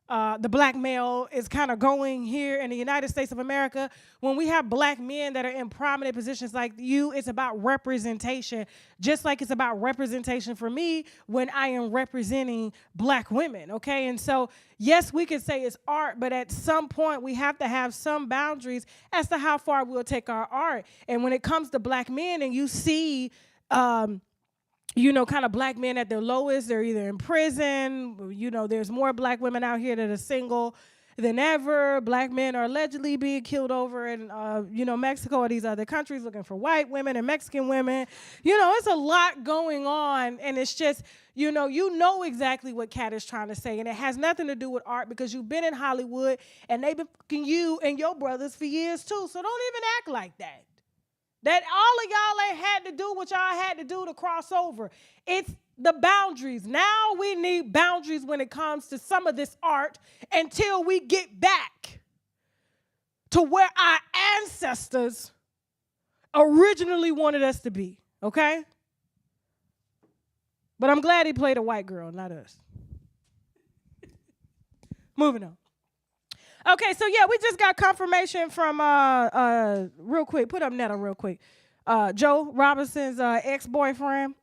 the black male is kind of going here in the United States of America, when we have black men that are in prominent positions like you, it's about representation, just like it's about representation for me when I am representing black women, okay? And so, yes, we could say it's art, but at some point we have to have some boundaries as to how far we'll take our art. And when it comes to black men and you see kind of black men at their lowest, they're either in prison, there's more black women out here that are single than ever. Black men are allegedly being killed over in, Mexico or these other countries looking for white women and Mexican women. It's a lot going on, and it's just, you know exactly what Kat is trying to say, and it has nothing to do with art because you've been in Hollywood, and they've been fucking you and your brothers for years, too, so don't even act like that. That all of y'all ain't had to do what y'all had to do to cross over. It's the boundaries. Now we need boundaries when it comes to some of this art until we get back to where our ancestors originally wanted us to be, okay? But I'm glad he played a white girl, not us. Moving on. Okay, so yeah, we just got confirmation from real quick. Put up Netta real quick. Joe Robinson's ex-boyfriend.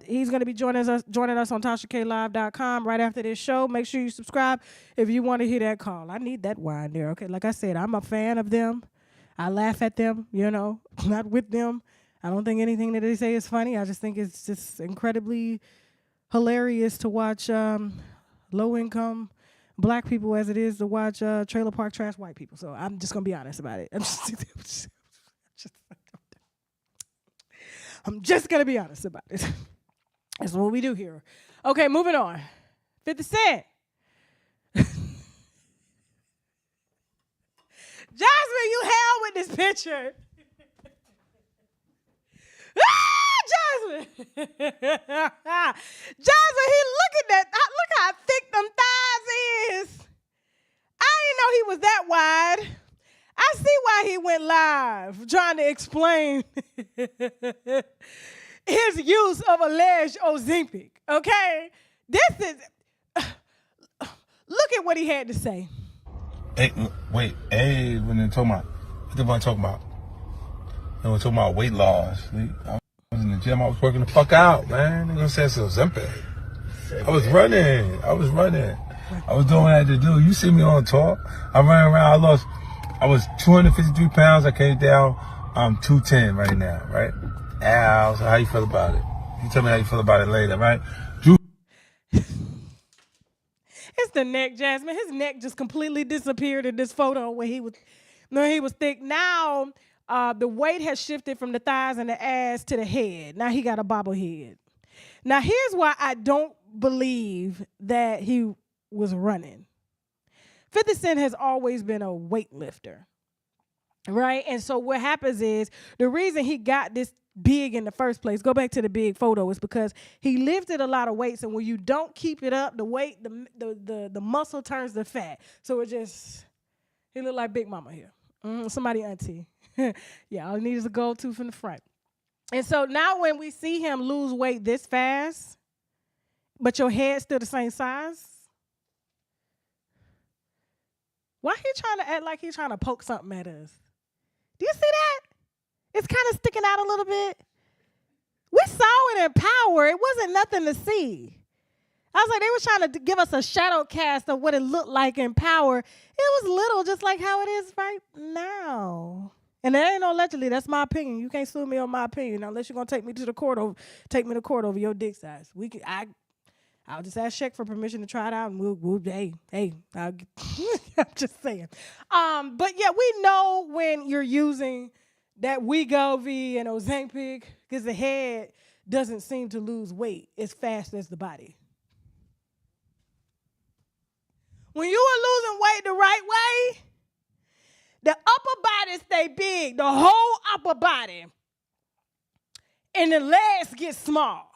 He's going to be joining us on TashaKLive.com right after this show. Make sure you subscribe if you want to hear that call. I need that wine there. Okay, like I said, I'm a fan of them. I laugh at them, not with them. I don't think anything that they say is funny. I just think it's just incredibly hilarious to watch low-income black people as it is to watch trailer park trash white people. So I'm just going to be honest about it. I'm just going to be honest about it. That's what we do here. Okay, moving on. 50 Cent. Jasmine, you hell with this picture. Jasmine. Jasmine, look at that. Look how thick them thighs is. I didn't know he was that wide. I see why he went live trying to explain his use of alleged Ozempic, okay? This is, look at what he had to say. Hey, wait, when they're talking about, what am I talking about? They were talking about weight loss. I was in the gym, I was working the fuck out, man. They're gonna say it's Ozempic. I was running. I was doing what I had to do. You see me on tour. I ran around, I was 253 pounds. I came down, I'm 210 right now, right? Al, so how you feel about it? You tell me how you feel about it later, right? It's the neck, Jasmine. His neck just completely disappeared in this photo where he was thick. Now, the weight has shifted from the thighs and the ass to the head. Now he got a bobblehead. Now, here's why I don't believe that he was running. 50 Cent has always been a weightlifter, right? And so what happens is the reason he got this big in the first place, go back to the big photo, is because he lifted a lot of weights, and when you don't keep it up, the weight, the muscle turns to fat. So he looked like Big Mama here. Somebody auntie. Yeah, all he needs is a gold tooth in the front. And so now when we see him lose weight this fast, but your head's still the same size, why he trying to act like he's trying to poke something at us? Do you see that? It's kind of sticking out a little bit. We saw it in Power. It wasn't nothing to see. I was like, they were trying to give us a shadow cast of what it looked like in Power. It was little, just like how it is right now. And that ain't no allegedly. That's my opinion. You can't sue me on my opinion unless you're gonna take me to court over your dick size. I'll just ask Shaq for permission to try it out, and we'll I'm just saying. But yeah, we know when you're using that Wegovy and Ozempic because the head doesn't seem to lose weight as fast as the body. When you are losing weight the right way, the upper body stay big, the whole upper body, and the legs get small.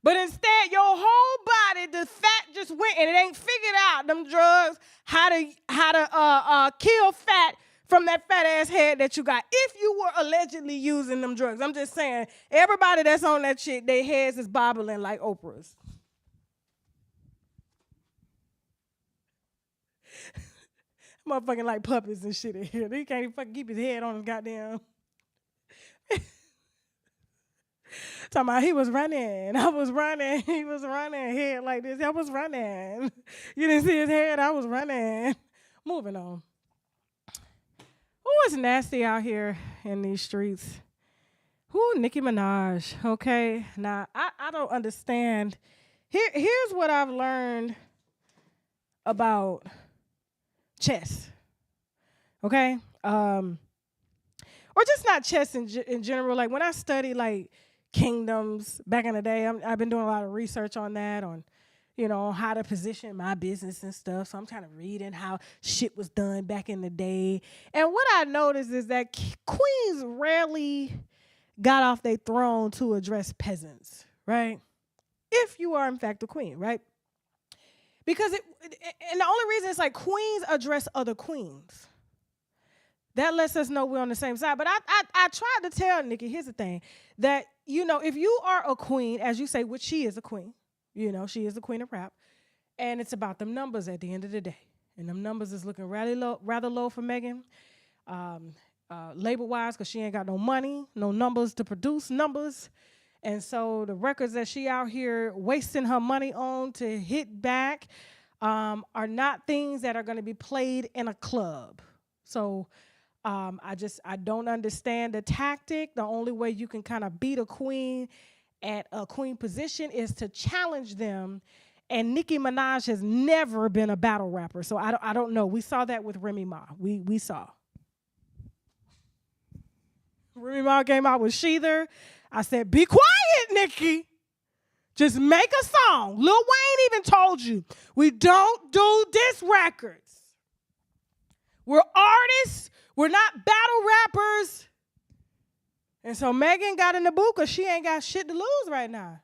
But instead, your whole body, the fat just went, and it ain't figured out them drugs how to kill fat from that fat ass head that you got. If you were allegedly using them drugs, I'm just saying, everybody that's on that shit, their heads is bobbling like Oprah's. Motherfucking like puppets and shit in here. He can't even fucking keep his head on his goddamn. Talking about he was running. I was running. He was running. Head like this. I was running. You didn't see his head? I was running. Moving on. Oh, it's nasty out here in these streets. Ooh, Nicki Minaj. Okay. Now, I don't understand. Here's what I've learned about chess. Okay? Or just not chess in general. Like when I study like kingdoms back in the day, I've been doing a lot of research on that, on how to position my business and stuff. So I'm kind of reading how shit was done back in the day. And what I noticed is that queens rarely got off their throne to address peasants, right? If you are in fact a queen, right? Because and the only reason it's like queens address other queens. That lets us know we're on the same side. But I tried to tell Nicki, here's the thing, that, if you are a queen, as you say, which she is a queen, she is the queen of rap, and it's about them numbers at the end of the day. And them numbers is looking rather low for Megan, label-wise, because she ain't got no money, no numbers to produce numbers. And so the records that she out here wasting her money on to hit back are not things that are going to be played in a club. So I don't understand the tactic. The only way you can kind of beat a queen at a queen position is to challenge them. And Nicki Minaj has never been a battle rapper. So I don't know. We saw that with Remy Ma. We saw. Remy Ma came out with Sheether. I said, be quiet, Nicki. Just make a song. Lil Wayne even told you, we don't do diss records. We're artists. We're not battle rappers. And so Megan got in the booth because she ain't got shit to lose right now.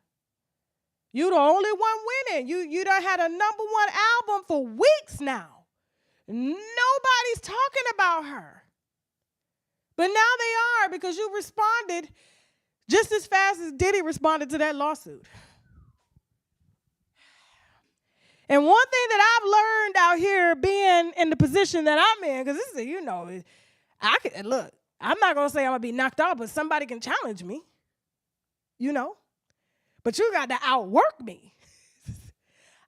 You the only one winning. You done had a #1 album for weeks now. Nobody's talking about her. But now they are, because you responded just as fast as Diddy responded to that lawsuit. And one thing that I've learned out here being in the position that I'm in, because this is, I'm not going to say I'm going to be knocked out, but somebody can challenge me, But you got to outwork me.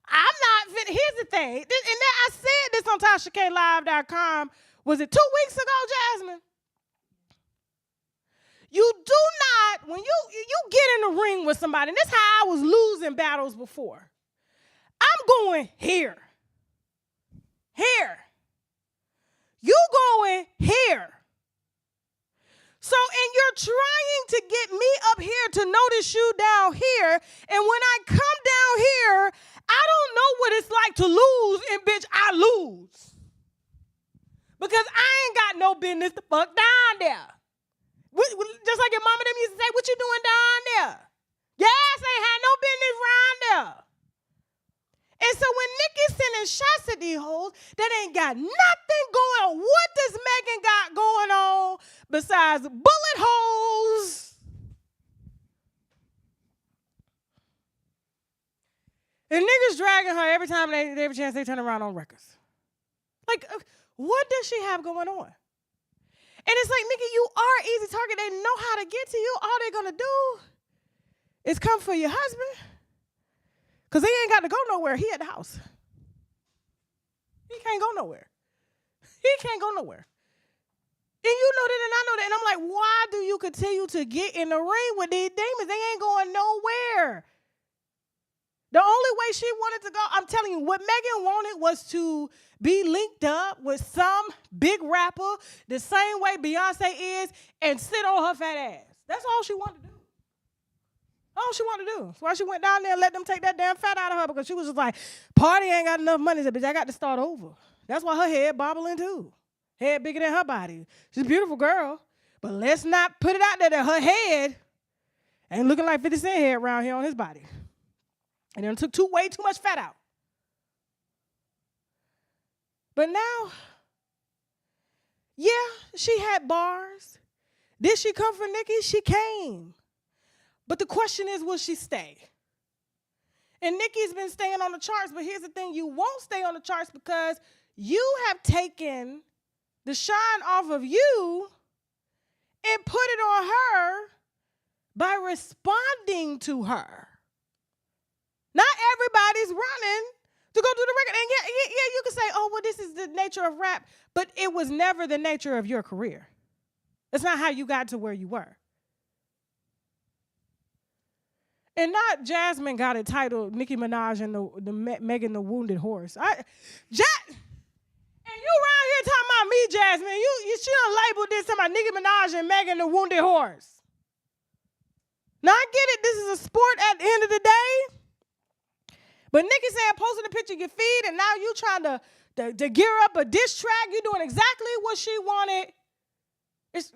I'm not, here's the thing, and I said this on tashaklive.com, was it 2 weeks ago, Jasmine? You do not, when you get in the ring with somebody, and this is how I was losing battles before. I'm going here. Here. You going here. So, and you're trying to get me up here to notice you down here, and when I come down here, I don't know what it's like to lose, and bitch, I lose. Because I ain't got no business to fuck down there. Just like your mama them used to say, what you doing down there? Your ass ain't had no business around there. And so when Nicki's sending shots at these hoes that ain't got nothing going on, what does Megan got going on besides bullet holes is dragging her every time they have a chance they turn around on records. Like, what does she have going on? And it's like, nigga, you are easy target. They know how to get to you. All they're going to do is come for your husband. Because he ain't got to go nowhere. He at the house. He can't go nowhere. He can't go nowhere. And you know that and I know that. And I'm like, why do you continue to get in the ring with these demons? They ain't going nowhere. The only way she wanted to go, I'm telling you, what Megan wanted was to be linked up with some big rapper the same way Beyoncé is and sit on her fat ass. That's all she wanted to do. All she wanted to do. That's why she went down there and let them take that damn fat out of her, because she was just like, party ain't got enough money. She said, bitch, I got to start over. That's why her head bobbling too. Head bigger than her body. She's a beautiful girl, but let's not put it out there that her head ain't looking like 50 Cent head around here on his body. And then took way too much fat out. But now, yeah, she had bars. Did she come for Nicki? She came. But the question is, will she stay? And Nicki's been staying on the charts, but here's the thing, you won't stay on the charts because you have taken the shine off of you and put it on her by responding to her. Not everybody's running to go do the record. And yeah, you can say, oh, well, this is the nature of rap, but it was never the nature of your career. It's not how you got to where you were. And not Jasmine got it titled Nicki Minaj and the Megan the Wounded Horse. And you around here talking about me, Jasmine. She done labeled this talking about Nicki Minaj and Megan the Wounded Horse. Now I get it, this is a sport at the end of the day. But Nicki said posting a picture of your feed, and now you trying to gear up a diss track. You doing exactly what she wanted. It's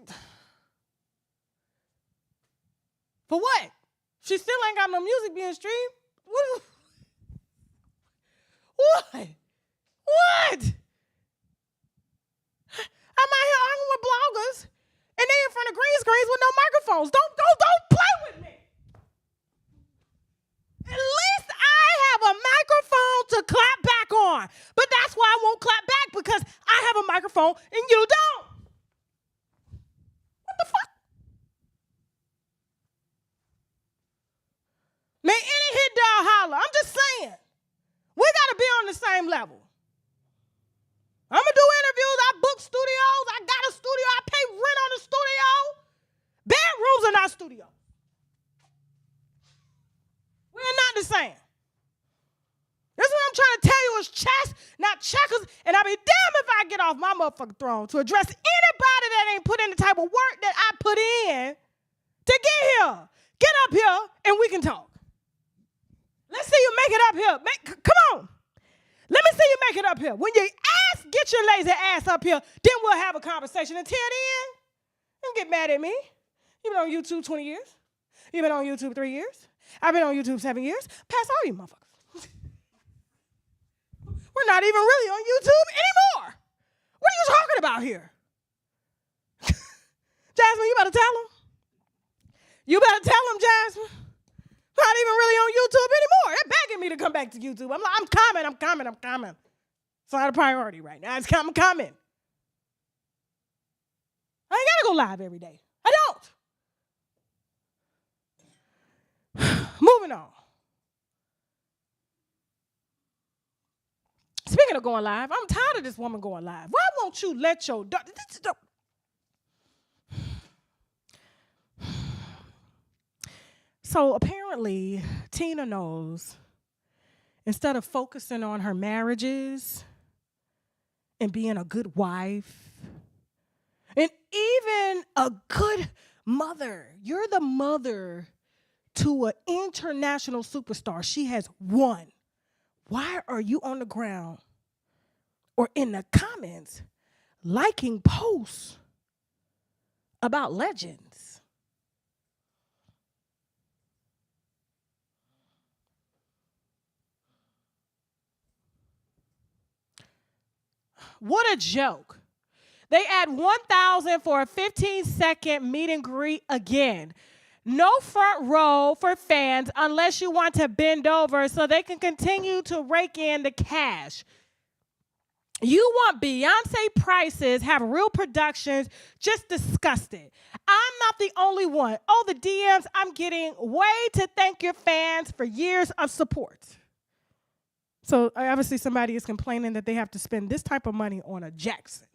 for what? She still ain't got no music being streamed. What? I'm out here arguing with bloggers, and they in front of green screens with no microphones. Don't play with me. At least I have a microphone to clap back on. But that's why I won't clap back, because I have a microphone and you don't. What the fuck? May any hit dog holler. I'm just saying. We got to be on the same level. I'm going to do interviews. I book studios. I got a studio. I pay rent on the studio. Bedrooms in our studio. We're not the same. That's what I'm trying to tell you is chess, not checkers. And I'll be damned if I get off my motherfucking throne to address anybody that ain't put in the type of work that I put in to get here. Get up here and we can talk. Let's see you make it up here. Come on. Let me see you make it up here. When you get your lazy ass up here, then we'll have a conversation. Until then, don't get mad at me. You've been on YouTube 20 years. You've been on YouTube 3 years. I've been on YouTube 7 years. Pass all you motherfuckers. We're not even really on YouTube anymore. What are you talking about here? Jasmine, you better tell them. You better tell them, Jasmine. Not even really on YouTube anymore. They're begging me to come back to YouTube. I'm like, I'm coming. It's not a priority right now. I'm coming. I ain't got to go live every day. I don't. Moving on. Speaking of going live, I'm tired of this woman going live. Why won't you let your daughter... So apparently, Tina Knowles, instead of focusing on her marriages and being a good wife and even a good mother, you're the mother to an international superstar. She has won. Why are you on the ground or in the comments liking posts about legends? What a joke. They add 1,000 for a 15-second meet and greet again. No front row for fans unless you want to bend over so they can continue to rake in the cash. You want Beyonce prices, have real productions, just disgusted. I'm not the only one. Oh, the DMs I'm getting, way to thank your fans for years of support. So obviously somebody is complaining that they have to spend this type of money on a Jackson.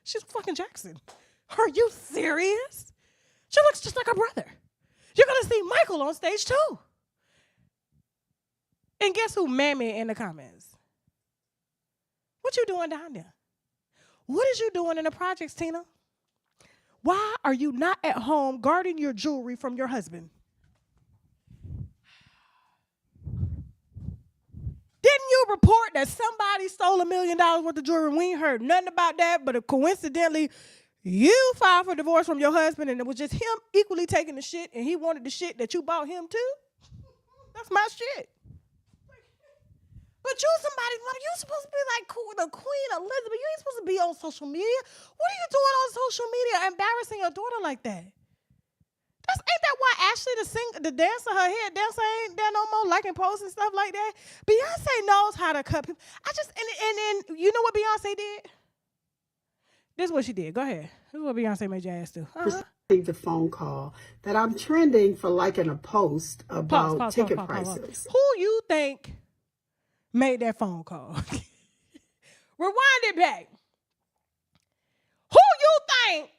She's fucking Jackson. Are you serious? She looks just like her brother. You're going to see Michael on stage too. And guess who mammy in the comments? What you doing down there? What is you doing in the projects, Tina? Why are you not at home guarding your jewelry from your husband? Didn't you report that somebody stole $1 million worth of jewelry? We ain't heard nothing about that, but coincidentally, you filed for divorce from your husband and it was just him equally taking the shit and he wanted the shit that you bought him too? That's my shit. But you somebody's mother. You supposed to be like the Queen Elizabeth. You ain't supposed to be on social media. What are you doing on social media embarrassing your daughter like that? Ain't that why Ashley, the dancer, her head dancer, ain't there no more liking posts and stuff like that? Beyonce knows how to cut people. And you know what Beyonce did? This is what she did. Go ahead. This is what Beyonce made your ass do. Received a phone call that I'm trending for liking a post about ticket prices. Who you think made that phone call? Rewind it back. Who you think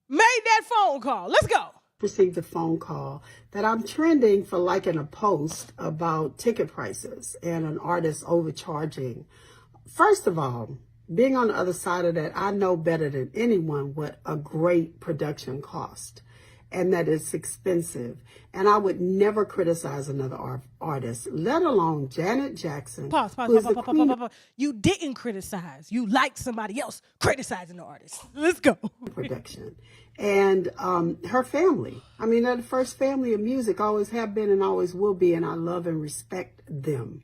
made that phone call? Let's go. Received a phone call that I'm trending for liking a post about ticket prices and an artist overcharging. First of all, being on the other side of that, I know better than anyone what a great production cost and that it's expensive. And I would never criticize another artist, let alone Janet Jackson. Pause. You didn't criticize. You liked somebody else criticizing the artist. Let's go. Production. And her family. I mean, they're the first family of music, always have been and always will be, and I love and respect them.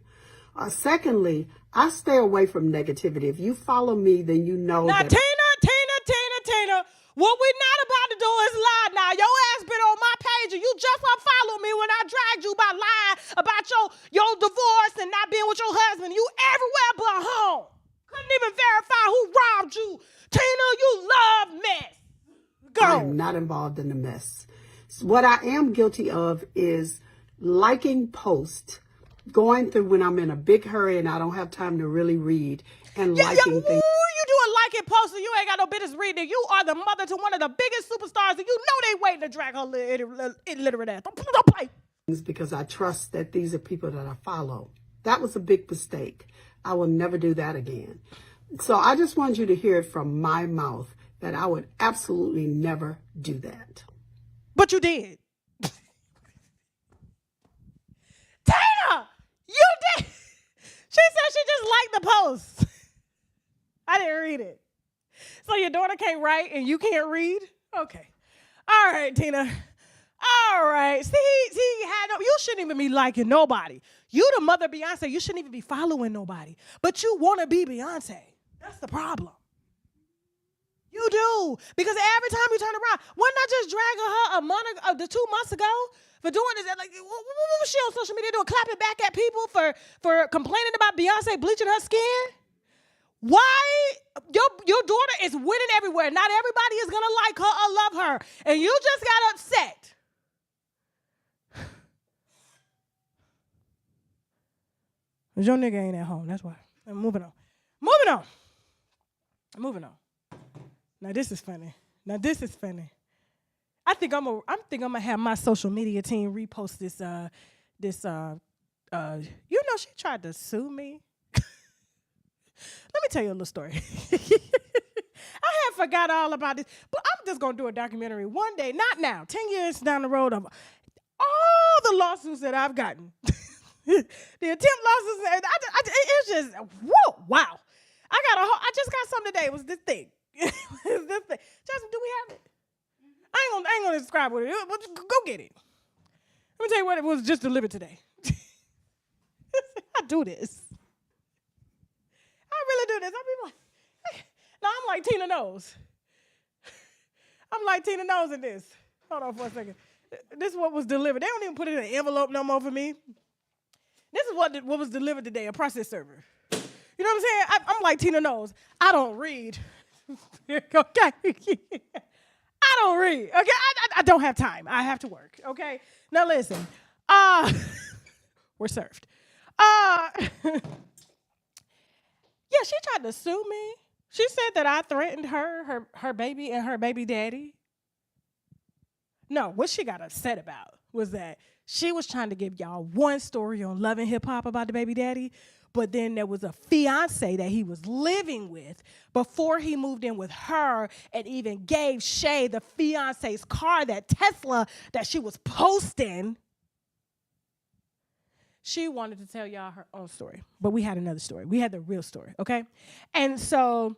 Secondly, I stay away from negativity. If you follow me, then you know now, that... Tina, what we're not about to do is lie now. Your ass been on my page and you just unfollowed me when I dragged you about lying about your divorce and not being with your husband. You everywhere but home. Couldn't even verify who robbed you. Tina, you love mess. Go. I'm not involved in the mess. What I am guilty of is liking posts, going through when I'm in a big hurry and I don't have time to really read, and liking things. You doing liking posts and you ain't got no business reading. You are the mother to one of the biggest superstars and you know they waiting to drag her illiterate ass. Don't play. Because I trust that these are people that I follow. That was a big mistake. I will never do that again. So I just want you to hear it from my mouth that I would absolutely never do that. But you did. Tina, you did. She said she just liked the post. I didn't read it. So your daughter can't write and you can't read? Okay. All right, Tina. All right. See, you shouldn't even be liking nobody. You the mother of Beyonce. You shouldn't even be following nobody. But you want to be Beyonce. That's the problem. You do. Because every time you turn around, wasn't I just dragging her 2 months ago for doing this? Like, what was she on social media doing? Clapping back at people for complaining about Beyonce bleaching her skin? Why? Your daughter is winning everywhere. Not everybody is going to like her or love her. And you just got upset. Because your nigga ain't at home. That's why. I'm moving on. Moving on. Now this is funny. I think I'm gonna have my social media team repost this. She tried to sue me. Let me tell you a little story. I had forgot all about this, but I'm just gonna do a documentary one day, not now, 10 years down the road, of all the lawsuits that I've gotten. The attempt lawsuits, it's just, whoa, wow. I just got something today. It was this thing. Justin, do we have it? I ain't gonna describe what it is, but go get it. Let me tell you what it was just delivered today. I do this. I really do this. I'm like, Tina knows. I'm like Tina Knowles in this. Hold on for a second. This is what was delivered. They don't even put it in an envelope no more for me. This is what was delivered today, a process server. You know what I'm saying? I'm like Tina Knowles. I don't read. Okay? I don't read. Okay? I don't have time. I have to work. Okay? Now listen. We're served. Yeah, she tried to sue me. She said that I threatened her baby, and her baby daddy. No, what she got upset about was that she was trying to give y'all one story on Love and Hip Hop about the baby daddy, but then there was a fiance that he was living with before he moved in with her and even gave Shay the fiance's car, that Tesla that she was posting. She wanted to tell y'all her own story, but we had another story. We had the real story, okay? And so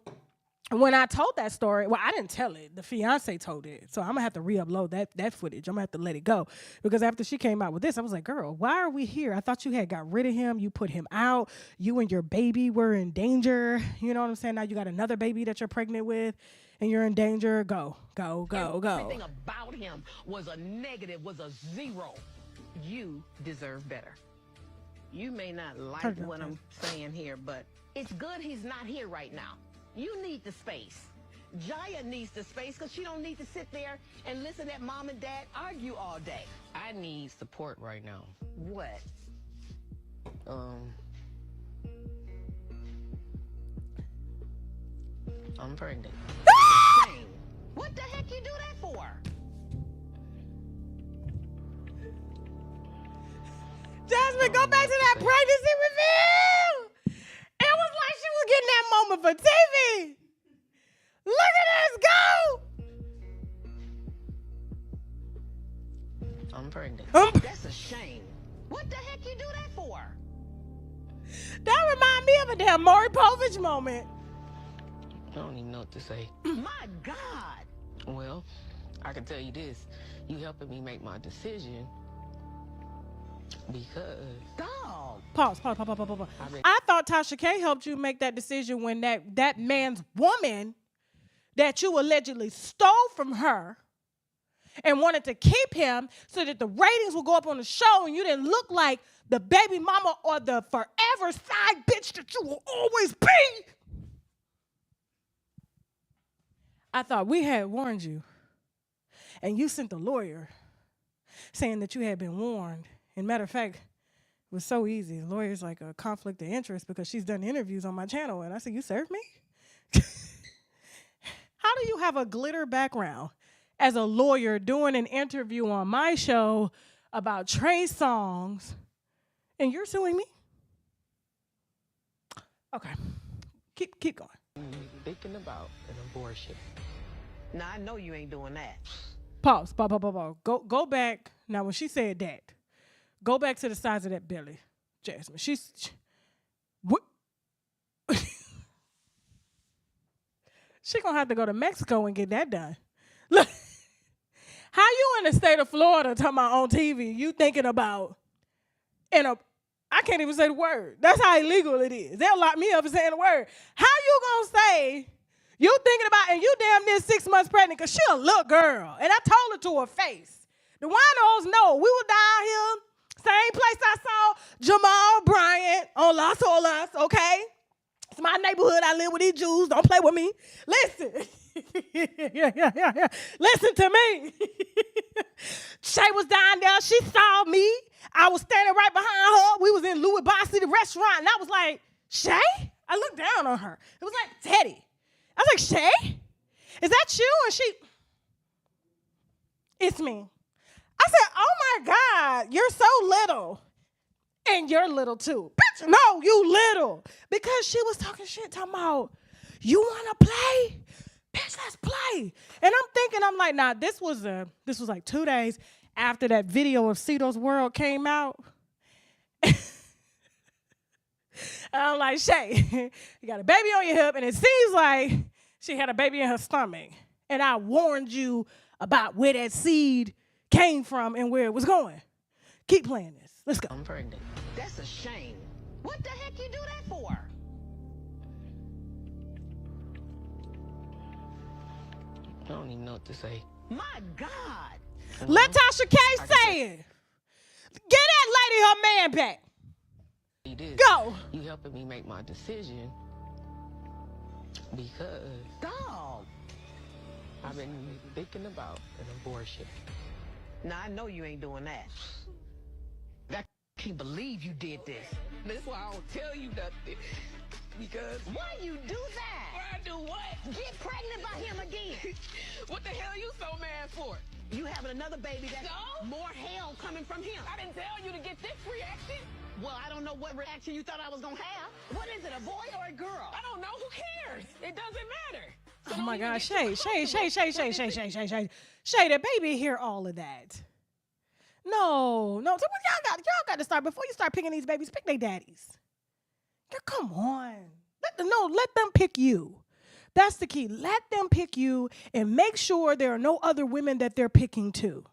when I told that story, well, I didn't tell it. The fiance told it. So I'm going to have to re-upload that footage. I'm going to have to let it go. Because after she came out with this, I was like, girl, why are we here? I thought you had got rid of him. You put him out. You and your baby were in danger. You know what I'm saying? Now you got another baby that you're pregnant with, and you're in danger. Go. Everything about him was a negative, was a zero. You deserve better. You may not like what I'm saying here, but it's good he's not here right now. You need the space. Jaya needs the space because she don't need to sit there and listen at mom and dad argue all day. I need support right now. What? I'm pregnant. Shame. What the heck you do that for? Jasmine, go back to that pregnancy reveal. It was like she was getting that moment for TV. Look at us go. I'm pregnant. That's a shame. What the heck you do that for? That remind me of a damn Maury Povich moment. I don't even know what to say. My God. Well, I can tell you this. You helping me make my decision because... Dog. Pause. I thought Tasha K helped you make that decision when that man's woman that you allegedly stole from her and wanted to keep him so that the ratings would go up on the show and you didn't look like the baby mama or the forever side bitch that you will always be. I thought we had warned you. And you sent the lawyer saying that you had been warned. And matter of fact, it was so easy. The lawyer's like a conflict of interest because she's done interviews on my channel. And I said, you served me? How do you have a glitter background as a lawyer doing an interview on my show about Trey songs and you're suing me? Okay, keep going. Thinking about an abortion. Now, I know you ain't doing that. Pause. Go back. Now, when she said that, go back to the size of that belly, Jasmine. What? She gonna have to go to Mexico and get that done. Look, how you in the state of Florida talking about on TV, you thinking about I can't even say the word. That's how illegal it is. They'll lock me up for saying the word. How you gonna say you thinking about, and you damn near 6 months pregnant because she a little girl. And I told her to her face. The winos know we were down here, same place I saw Jamal Bryant on Las Olas, okay? It's my neighborhood. I live with these Jews. Don't play with me. Listen. Yeah. Listen to me. Shay was down there. She saw me. I was standing right behind her. We was in Louis Bossy, the restaurant, and I was like, Shay? I looked down on her. It was like Teddy. I was like, Shay? Is that you? And she, it's me. I said, oh my God, you're so little. And you're little too. Bitch, no, you little. Because she was talking shit, talking about, you want to play? Bitch, let's play. And I'm thinking, I'm like, nah, this was like 2 days after that video of Cito's World came out. And I'm like, Shay, you got a baby on your hip, and it seems like she had a baby in her stomach. And I warned you about where that seed came from and where it was going. Keep playing this. Let's go. I'm pregnant. That's a shame. What the heck you do that for? I don't even know what to say. My God. Let Tasha K say it. Get that lady her man back. Go. You helping me make my decision because Dog. I've been thinking about an abortion. Now, I know you ain't doing that. I can't believe you did this. That's why I don't tell you nothing. Because Why you do that? why I do what? Get pregnant by him again. What the hell you so mad for? You having another baby that's So? more hell coming from him. I didn't tell you to get this reaction. Well, I don't know what reaction you thought I was going to have. What is it, a boy or a girl? I don't know. Who cares? It doesn't matter. So Oh don't my even God, get Shay, too Shay, comfortable. Shay, the baby hear all of that. No, so y'all got to start before you start picking these babies. Pick their daddies. Come on, let them pick you. That's the key. Let them pick you, and make sure there are no other women that they're picking too.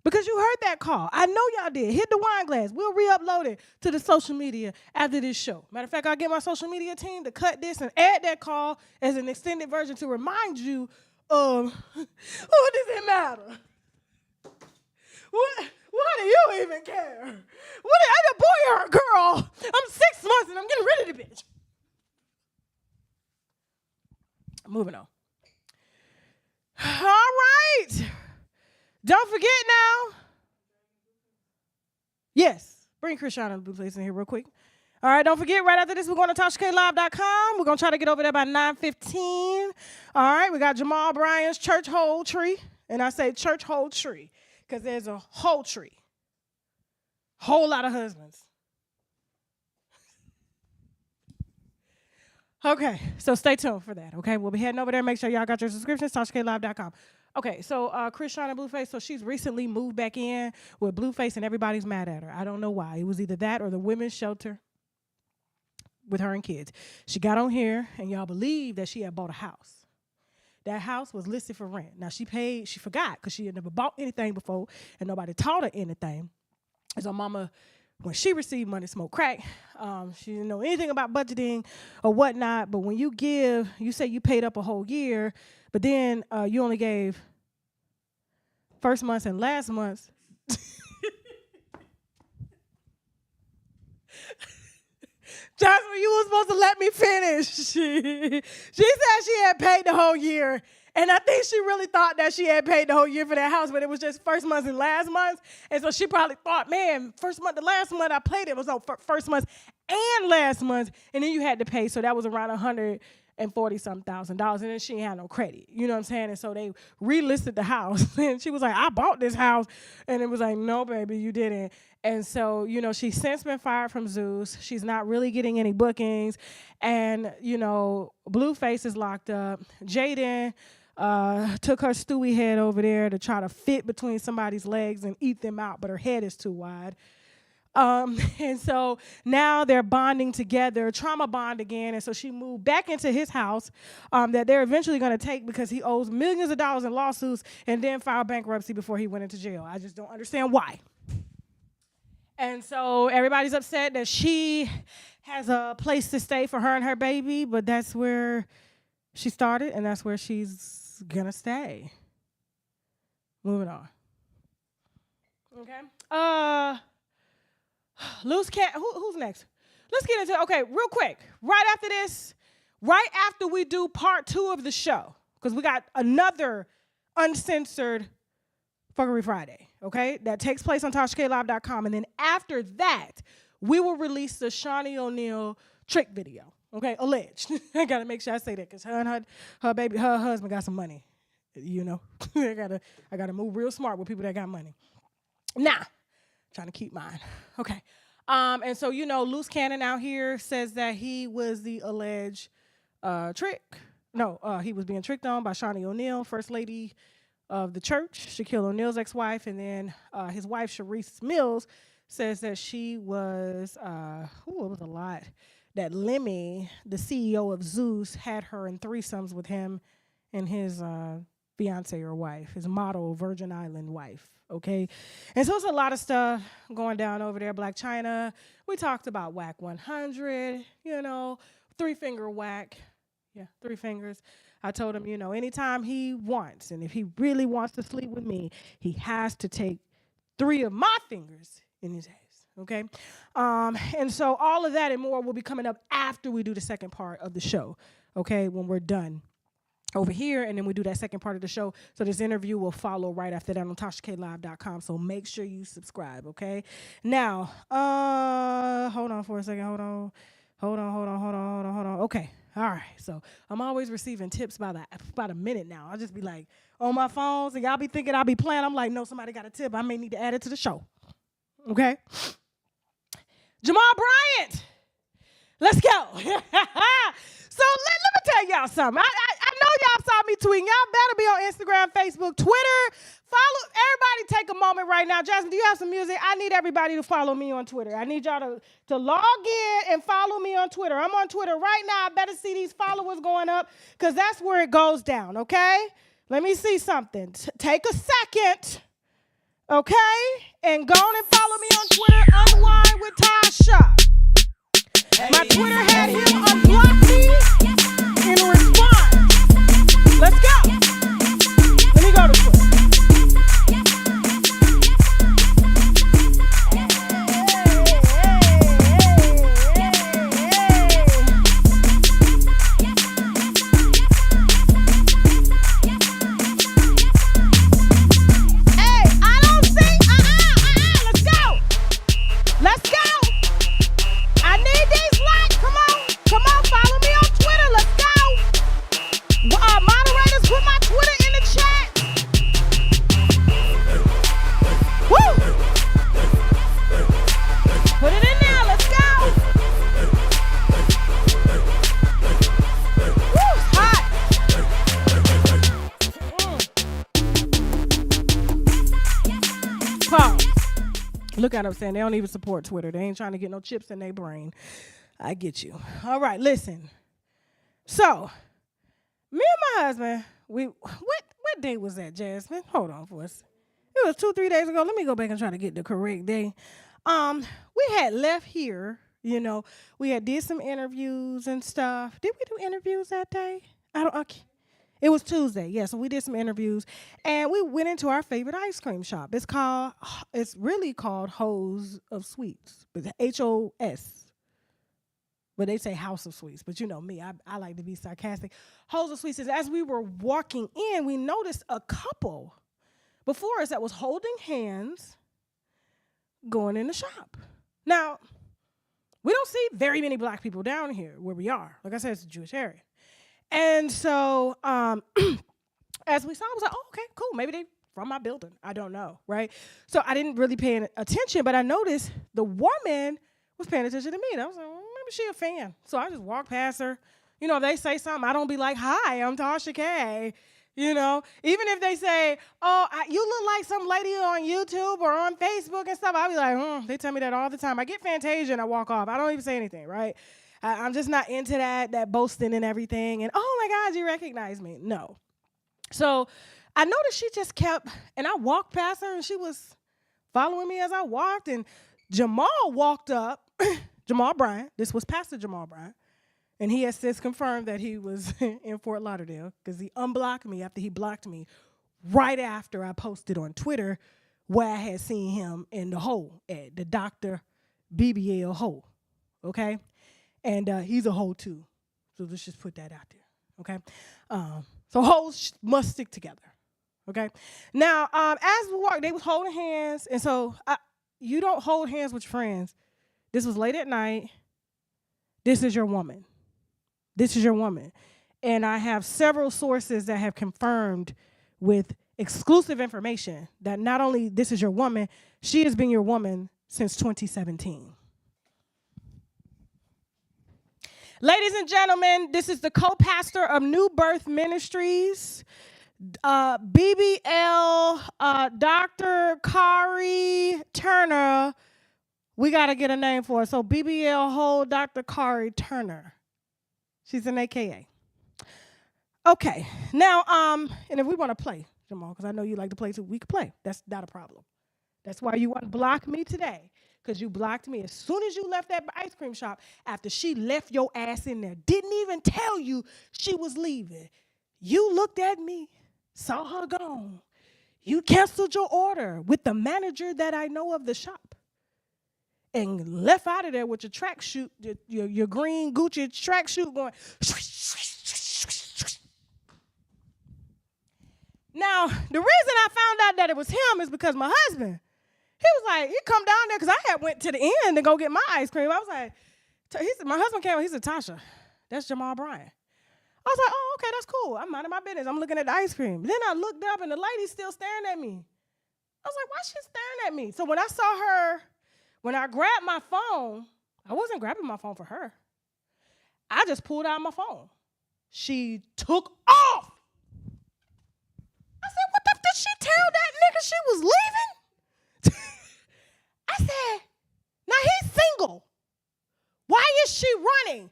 Because you heard that call. I know y'all did. Hit the wine glass. We'll re-upload it to the social media after this show. Matter of fact, I'll get my social media team to cut this and add that call as an extended version to remind you of what does it matter? Why do you even care? What a boy or a girl? I'm 6 months and I'm getting rid of the bitch. Moving on. All right. Don't forget now. Yes. Bring Christian and Blueface in here real quick. All right, don't forget, right after this, we're going to tashaklive.com. We're going to try to get over there by 9:15. All right, we got Jamal Bryant's church whole tree. And I say church whole tree because there's a whole tree. Whole lot of husbands. Okay, so stay tuned for that, okay? We'll be heading over there. Make sure y'all got your subscriptions, tashaklive.com. Okay, so Christian and Blueface, so she's recently moved back in with Blueface and everybody's mad at her. I don't know why. It was either that or the women's shelter with her and kids. She got on here, and y'all believe that she had bought a house. That house was listed for rent. Now, she forgot because she had never bought anything before, and nobody taught her anything. And so mama, when she received money, smoked crack. She didn't know anything about budgeting or whatnot, but when you say you paid up a whole year, but then you only gave first month and last month. Jasmine, you were supposed to let me finish. She said she had paid the whole year. And I think she really thought that she had paid the whole year for that house, but it was just first month and last month. And so she probably thought, man, first month to last month I paid it was on first month and last month. And then you had to pay. So that was around $140,000. And then she ain't had no credit. You know what I'm saying? And so they relisted the house. And she was like, I bought this house. And it was like, no, baby, you didn't. And so, she's since been fired from Zeus. She's not really getting any bookings. And, Blueface is locked up. Jaden took her Stewie head over there to try to fit between somebody's legs and eat them out, but her head is too wide. And so now they're bonding together, trauma bond again. And so she moved back into his house that they're eventually going to take because he owes millions of dollars in lawsuits and then filed bankruptcy before he went into jail. I just don't understand why. And so everybody's upset that she has a place to stay for her and her baby, but that's where she started and that's where she's going to stay. Moving on. Okay. Loose cat. Who's next? Let's get into it. Okay, real quick. Right after this, right after we do part 2 of the show, because we got another uncensored Fuckery Friday, okay? That takes place on tashaklive.com. And then after that, we will release the Shawnee O'Neal trick video, okay? Alleged. I got to make sure I say that because her baby, her husband got some money, I got to move real smart with people that got money. Now, trying to keep mine. Okay. And so, Loose Cannon out here says that he was the alleged trick. No, he was being tricked on by Shawnee O'Neal, First Lady of the church, Shaquille O'Neal's ex-wife, and then his wife, Sharice Mills, says that she was, it was a lot, that Lemmy, the CEO of Zeus, had her in threesomes with him and his fiance or wife, his model Virgin Island wife, okay? And so it's a lot of stuff going down over there. Black China, we talked about Whack 100, 3-finger whack, Yeah, 3 fingers. I told him, anytime he wants, and if he really wants to sleep with me, he has to take 3 of my fingers in his ass. Okay? And so all of that and more will be coming up after we do the second part of the show. Okay? When we're done over here, and then we do that second part of the show. So this interview will follow right after that on TashaKLive.com. So make sure you subscribe, okay? Now, hold on for a second. Hold on. Okay. All right. So I'm always receiving tips by a minute now. I'll just be like on my phones, and y'all be thinking I'll be playing. I'm like, no, somebody got a tip. I may need to add it to the show. Okay? Jamal Bryant. Let's go. So let me tell y'all something. I know y'all saw me tweeting. Y'all better be on Instagram, Facebook, Twitter. Follow. Everybody take a moment right now. Jasmine, do you have some music? I need everybody to follow me on Twitter. I need y'all to log in and follow me on Twitter. I'm on Twitter right now. I better see these followers going up because that's where it goes down, okay? Let me see something. Take a second, okay? And go on and follow me on Twitter, Unwind with Tasha. My Twitter had him unblock me in response. Let's go. Let me go to Twitter. Hey, I don't see. Let's go. Let's go. I need these likes. Come on, follow me on Twitter. Let's go. Moderators, put my Twitter in the chat. Woo! Put it in there. Let's go. Woo, it's hot. Pause. Look at them saying they don't even support Twitter. They ain't trying to get no chips in their brain. I get you. All right, listen. So, me and my husband, what day was that, Jasmine? Hold on for us. It was 2-3 days ago. Let me go back and try to get the correct day. We had left here, we had did some interviews and stuff. Did we do interviews that day? Okay. It was Tuesday, yeah. So we did some interviews, and we went into our favorite ice cream shop. It's really called Hose of Sweets, but HOS. But they say House of Sweets. But you know me, I like to be sarcastic. Hose of Sweets is as we were walking in, we noticed a couple before us that was holding hands going in the shop. Now, we don't see very many black people down here where we are. Like I said, it's a Jewish area. And so as we saw, I was like, oh, okay, cool. Maybe they from my building. I don't know, right? So I didn't really pay attention, but I noticed the woman was paying attention to me. And I was like, maybe she a fan. So I just walked past her. If they say something, I don't be like, hi, I'm Tasha K. Even if they say, oh, you look like some lady on YouTube or on Facebook and stuff, I'll be like, they tell me that all the time. I get Fantasia and I walk off. I don't even say anything, right? I'm just not into that boasting and everything. And, oh, my God, you recognize me. No. So I noticed she just kept, and I walked past her, and she was following me as I walked. And Jamal walked up, Jamal Bryant. This was Pastor Jamal Bryant. And he has since confirmed that he was in Fort Lauderdale because he unblocked me after he blocked me right after I posted on Twitter where I had seen him in the hole at the Dr. BBL hole. Okay? And he's a hoe too. So let's just put that out there. Okay? So hoes must stick together. Okay? Now, as we walked, they was holding hands. And so you don't hold hands with your friends. This was late at night. This is your woman. This is your woman. And I have several sources that have confirmed with exclusive information that not only this is your woman, she has been your woman since 2017. Ladies and gentlemen, this is the co-pastor of New Birth Ministries, BBL, Dr. Kari Turner. We got to get a name for her. So BBL Hole Dr. Kari Turner. She's an AKA. Okay. Now, and if we want to play, Jamal, because I know you like to play too, we can play. That's not a problem. That's why you want to block me today. because you blocked me as soon as you left that ice cream shop after she left your ass in there. Didn't even tell you she was leaving. You looked at me, saw her gone. You canceled your order with the manager that I know of the shop and left out of there with your track shoot, your green Gucci track shoot going. Now, the reason I found out that it was him is because my husband, he was like, he come down there because I had went to the end to go get my ice cream. I was like, my husband came, he said, Tasha, that's Jamal Bryant. I was like, oh, okay, that's cool. I'm minding my business. I'm looking at the ice cream. Then I looked up and the lady's still staring at me. I was like, why is she staring at me? So when I saw her, when I grabbed my phone, I wasn't grabbing my phone for her. I just pulled out my phone. She took off. I said, what the, did she tell that nigga she was leaving? I said, now he's single. Why is she running?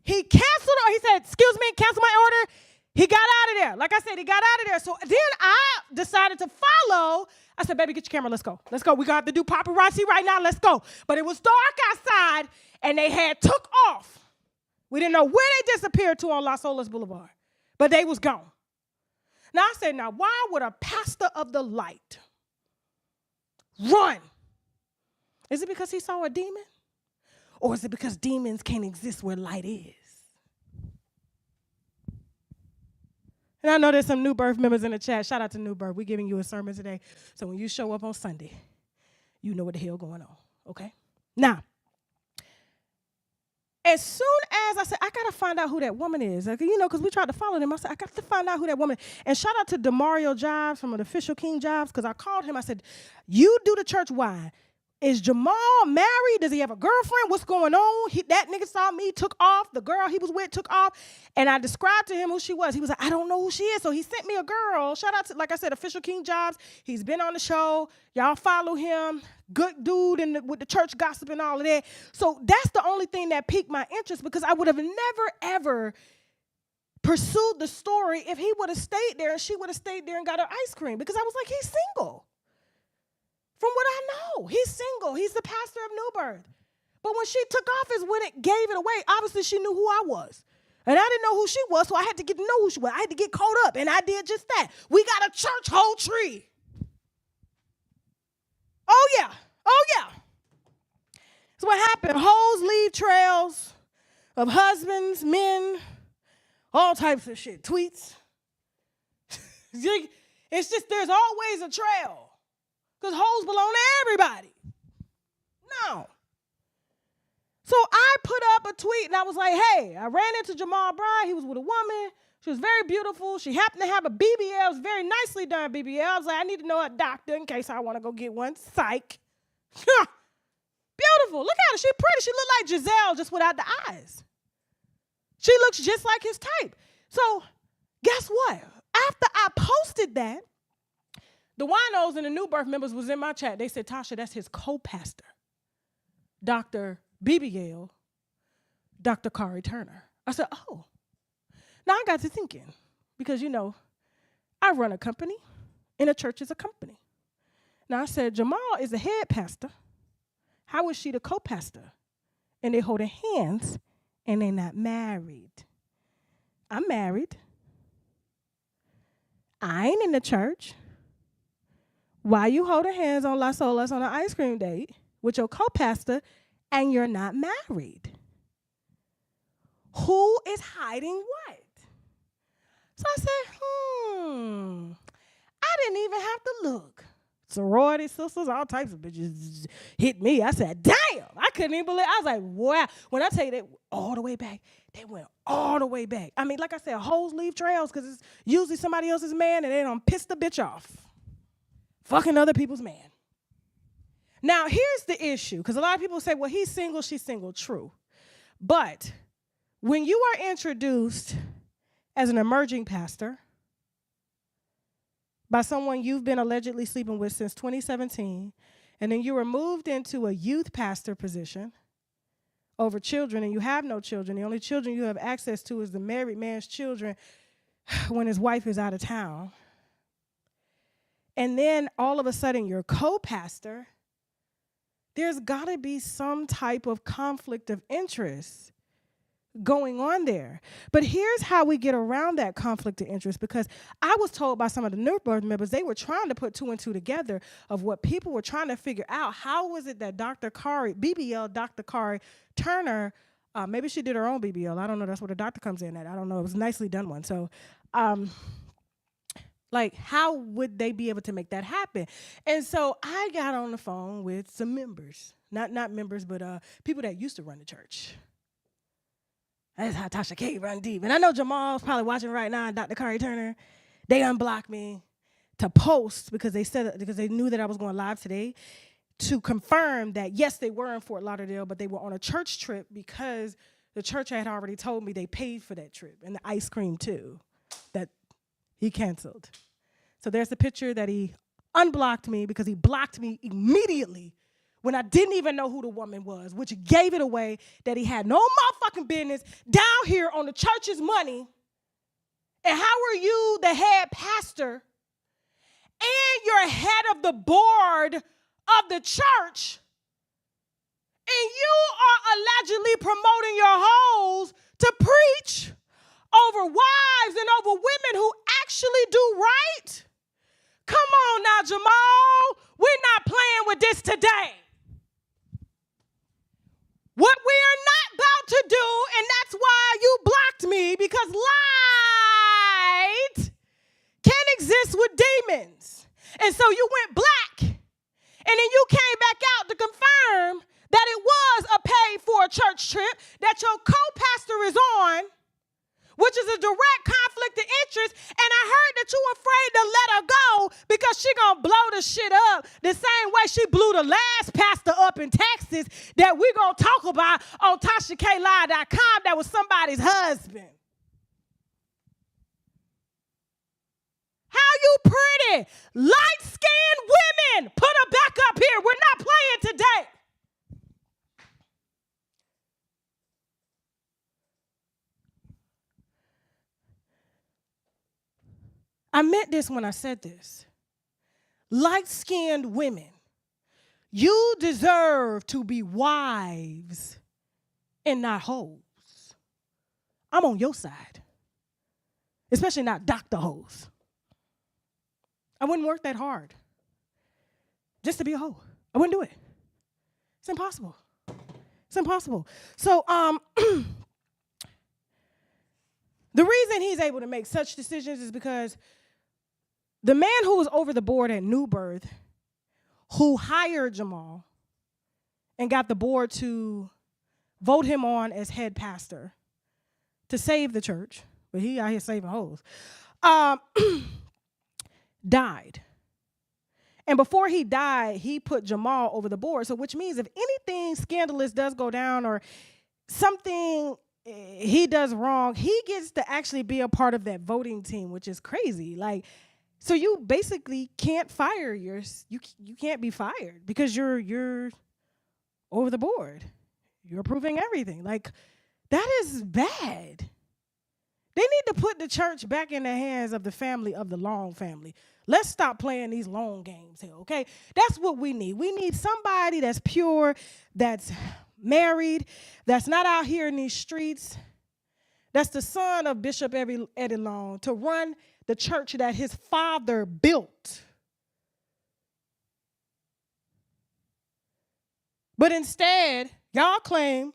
He canceled, or he said, excuse me, cancel my order. He got out of there. Like I said, he got out of there. So then I decided to follow. I said, baby, get your camera. Let's go. Let's go. We're going to have to do paparazzi right now. Let's go. But it was dark outside, and they had took off. We didn't know where they disappeared to on Las Olas Boulevard, but they was gone. Now, I said, now, why would a pastor of the light run? Is it because he saw a demon? Or is it because demons can't exist where light is? And I know there's some New Birth members in the chat. Shout out to New Birth. We're giving you a sermon today. So when you show up on Sunday, you know what the hell going on, okay? Now, as soon as I said, I got to find out who that woman is. Like, you know, because we tried to follow them. I said, I got to find out who that woman is. And shout out to Demario Jobs from an Official King Jobs, because I called him. I said, you do the church wine. Is Jamal married? Does he have a girlfriend? What's going on? That nigga saw me, took off. The girl he was with took off. And I described to him who she was. He was like, I don't know who she is. So he sent me a girl. Shout out to, like I said, Official King Jobs. He's been on the show. Y'all follow him. Good dude with the church gossip and all of that. So that's the only thing that piqued my interest, because I would have never, ever pursued the story if he would have stayed there and she would have stayed there and got her ice cream, because I was like, he's single. From what I know, he's single. He's the pastor of New Birth. But when she took off is when it gave it away. Obviously, she knew who I was. And I didn't know who she was, so I had to get to know who she was. I had to get caught up, and I did just that. We got a church whole tree. Oh, yeah. Oh, yeah. That's what happened. Hoes leave trails of husbands, men, all types of shit. Tweets. It's just there's always a trail. Because hoes belong to everybody. No. So I put up a tweet and I was like, hey, I ran into Jamal Bryant. He was with a woman. She was very beautiful. She happened to have a BBL. It was very nicely done BBL. I was like, I need to know a doctor in case I want to go get one. Psych. Beautiful. Look at her. She's pretty. She looked like Giselle just without the eyes. She looks just like his type. So guess what? After I posted that, the winos and the New Birth members was in my chat. They said, Tasha, that's his co-pastor, Dr. BBL, Dr. Kari Turner. I said, oh. Now I got to thinking, because, you know, I run a company, and a church is a company. Now I said, Jamal is a head pastor. How is she the co-pastor? And they holding hands, and they're not married. I'm married. I ain't in the church. Why you holding hands on Las Olas on an ice cream date with your co-pastor and you're not married? Who is hiding what? So I said, I didn't even have to look. Sorority sisters, all types of bitches hit me. I said, damn, I couldn't even believe it. I was like, wow. When I tell you they all the way back, they went all the way back. I mean, like I said, hoes leave trails because it's usually somebody else's man and they done pissed the bitch off. Fucking other people's man. Now, here's the issue, because a lot of people say, well, he's single, she's single. True. But when you are introduced as an emerging pastor by someone you've been allegedly sleeping with since 2017, and then you were moved into a youth pastor position over children, and you have no children. The only children you have access to is the married man's children when his wife is out of town. And then all of a sudden, your co-pastor there's got to be some type of conflict of interest going on there. But here's how we get around that conflict of interest, because I was told by some of the New Birth members, they were trying to put two and two together of what people were trying to figure out. How was it that Dr. Kari Turner, maybe she did her own BBL. I don't know. That's where the doctor comes in at. I don't know. It was a nicely done one. So, like, how would they be able to make that happen? And so I got on the phone with some members, not members, but people that used to run the church. That's how Tasha K run deep. And I know Jamal's probably watching right now, Dr. Kari Turner. They unblocked me to post because they knew that I was going live today to confirm that, yes, they were in Fort Lauderdale, but they were on a church trip because the church had already told me they paid for that trip and the ice cream too, that he canceled. So there's the picture that he unblocked me because he blocked me immediately when I didn't even know who the woman was, which gave it away that he had no motherfucking business down here on the church's money. And how are you the head pastor and you're head of the board of the church, and you are allegedly promoting your hoes to preach over wives and over women who actually do right? Come on now, Jamal. We're not playing with this today. What we are not about to do, and that's why you blocked me, because light can exist with demons. And so you went black, and then you came back out to confirm that it was a paid-for church trip that your co-pastor is on, which is a direct conflict of interest, and I heard that you were afraid to let her go because she gonna blow the shit up the same way she blew the last pastor up in Texas that we gonna talk about on TashaKLive.com that was somebody's husband. How you pretty, light-skinned women, put her back up here. We're not playing today. I meant this when I said this. Light-skinned women, you deserve to be wives and not hoes. I'm on your side, especially not Dr. Hoes. I wouldn't work that hard just to be a hoe. I wouldn't do it. It's impossible. It's impossible. So, the reason he's able to make such decisions is because the man who was over the board at New Birth, who hired Jamal and got the board to vote him on as head pastor to save the church, but he out here saving hoes, died. And before he died, he put Jamal over the board. So which means if anything scandalous does go down or something he does wrong, he gets to actually be a part of that voting team, which is crazy. Like, so you basically can't fire you can't be fired because you're over the board. You're approving everything. Like, that is bad. They need to put the church back in the hands of the family of the Long family. Let's stop playing these long games here, okay? That's what we need. We need somebody that's pure, that's married, that's not out here in these streets, that's the son of Bishop Eddie Long, to run the church that his father built. But instead, y'all claim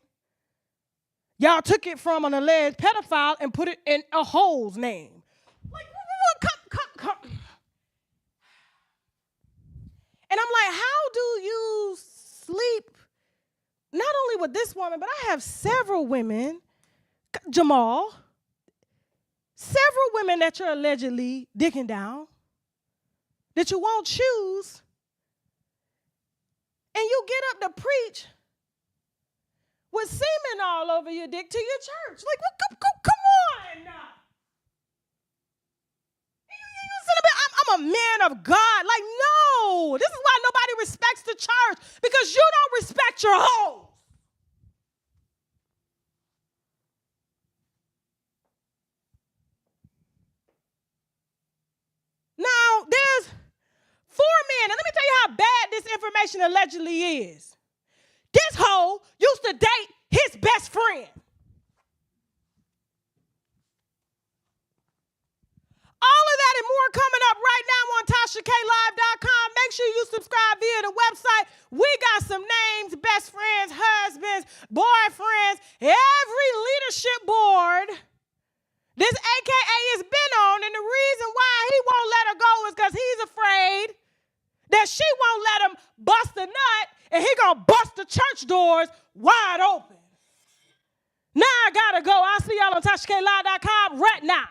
y'all took it from an alleged pedophile and put it in a hoe's name. Like, come. And I'm like, how do you sleep not only with this woman, but I have several women, Jamal, several women that you're allegedly dicking down, that you won't choose, and you get up to preach with semen all over your dick to your church. Like, come on now. I'm a man of God. Like, no. This is why nobody respects the church, because you don't respect your hoes. Now, there's 4 men, and let me tell you how bad this information allegedly is. This hoe used to date his best friend. All of that and more coming up right now on TashaKLive.com. Make sure you subscribe via the website. We got some names, best friends, husbands, boyfriends, every leadership board this AKA has been on, and the reason why he won't let her go is because he's afraid that she won't let him bust a nut, and he gonna bust the church doors wide open. Now I gotta go. I'll see y'all on TashaKLive.com right now.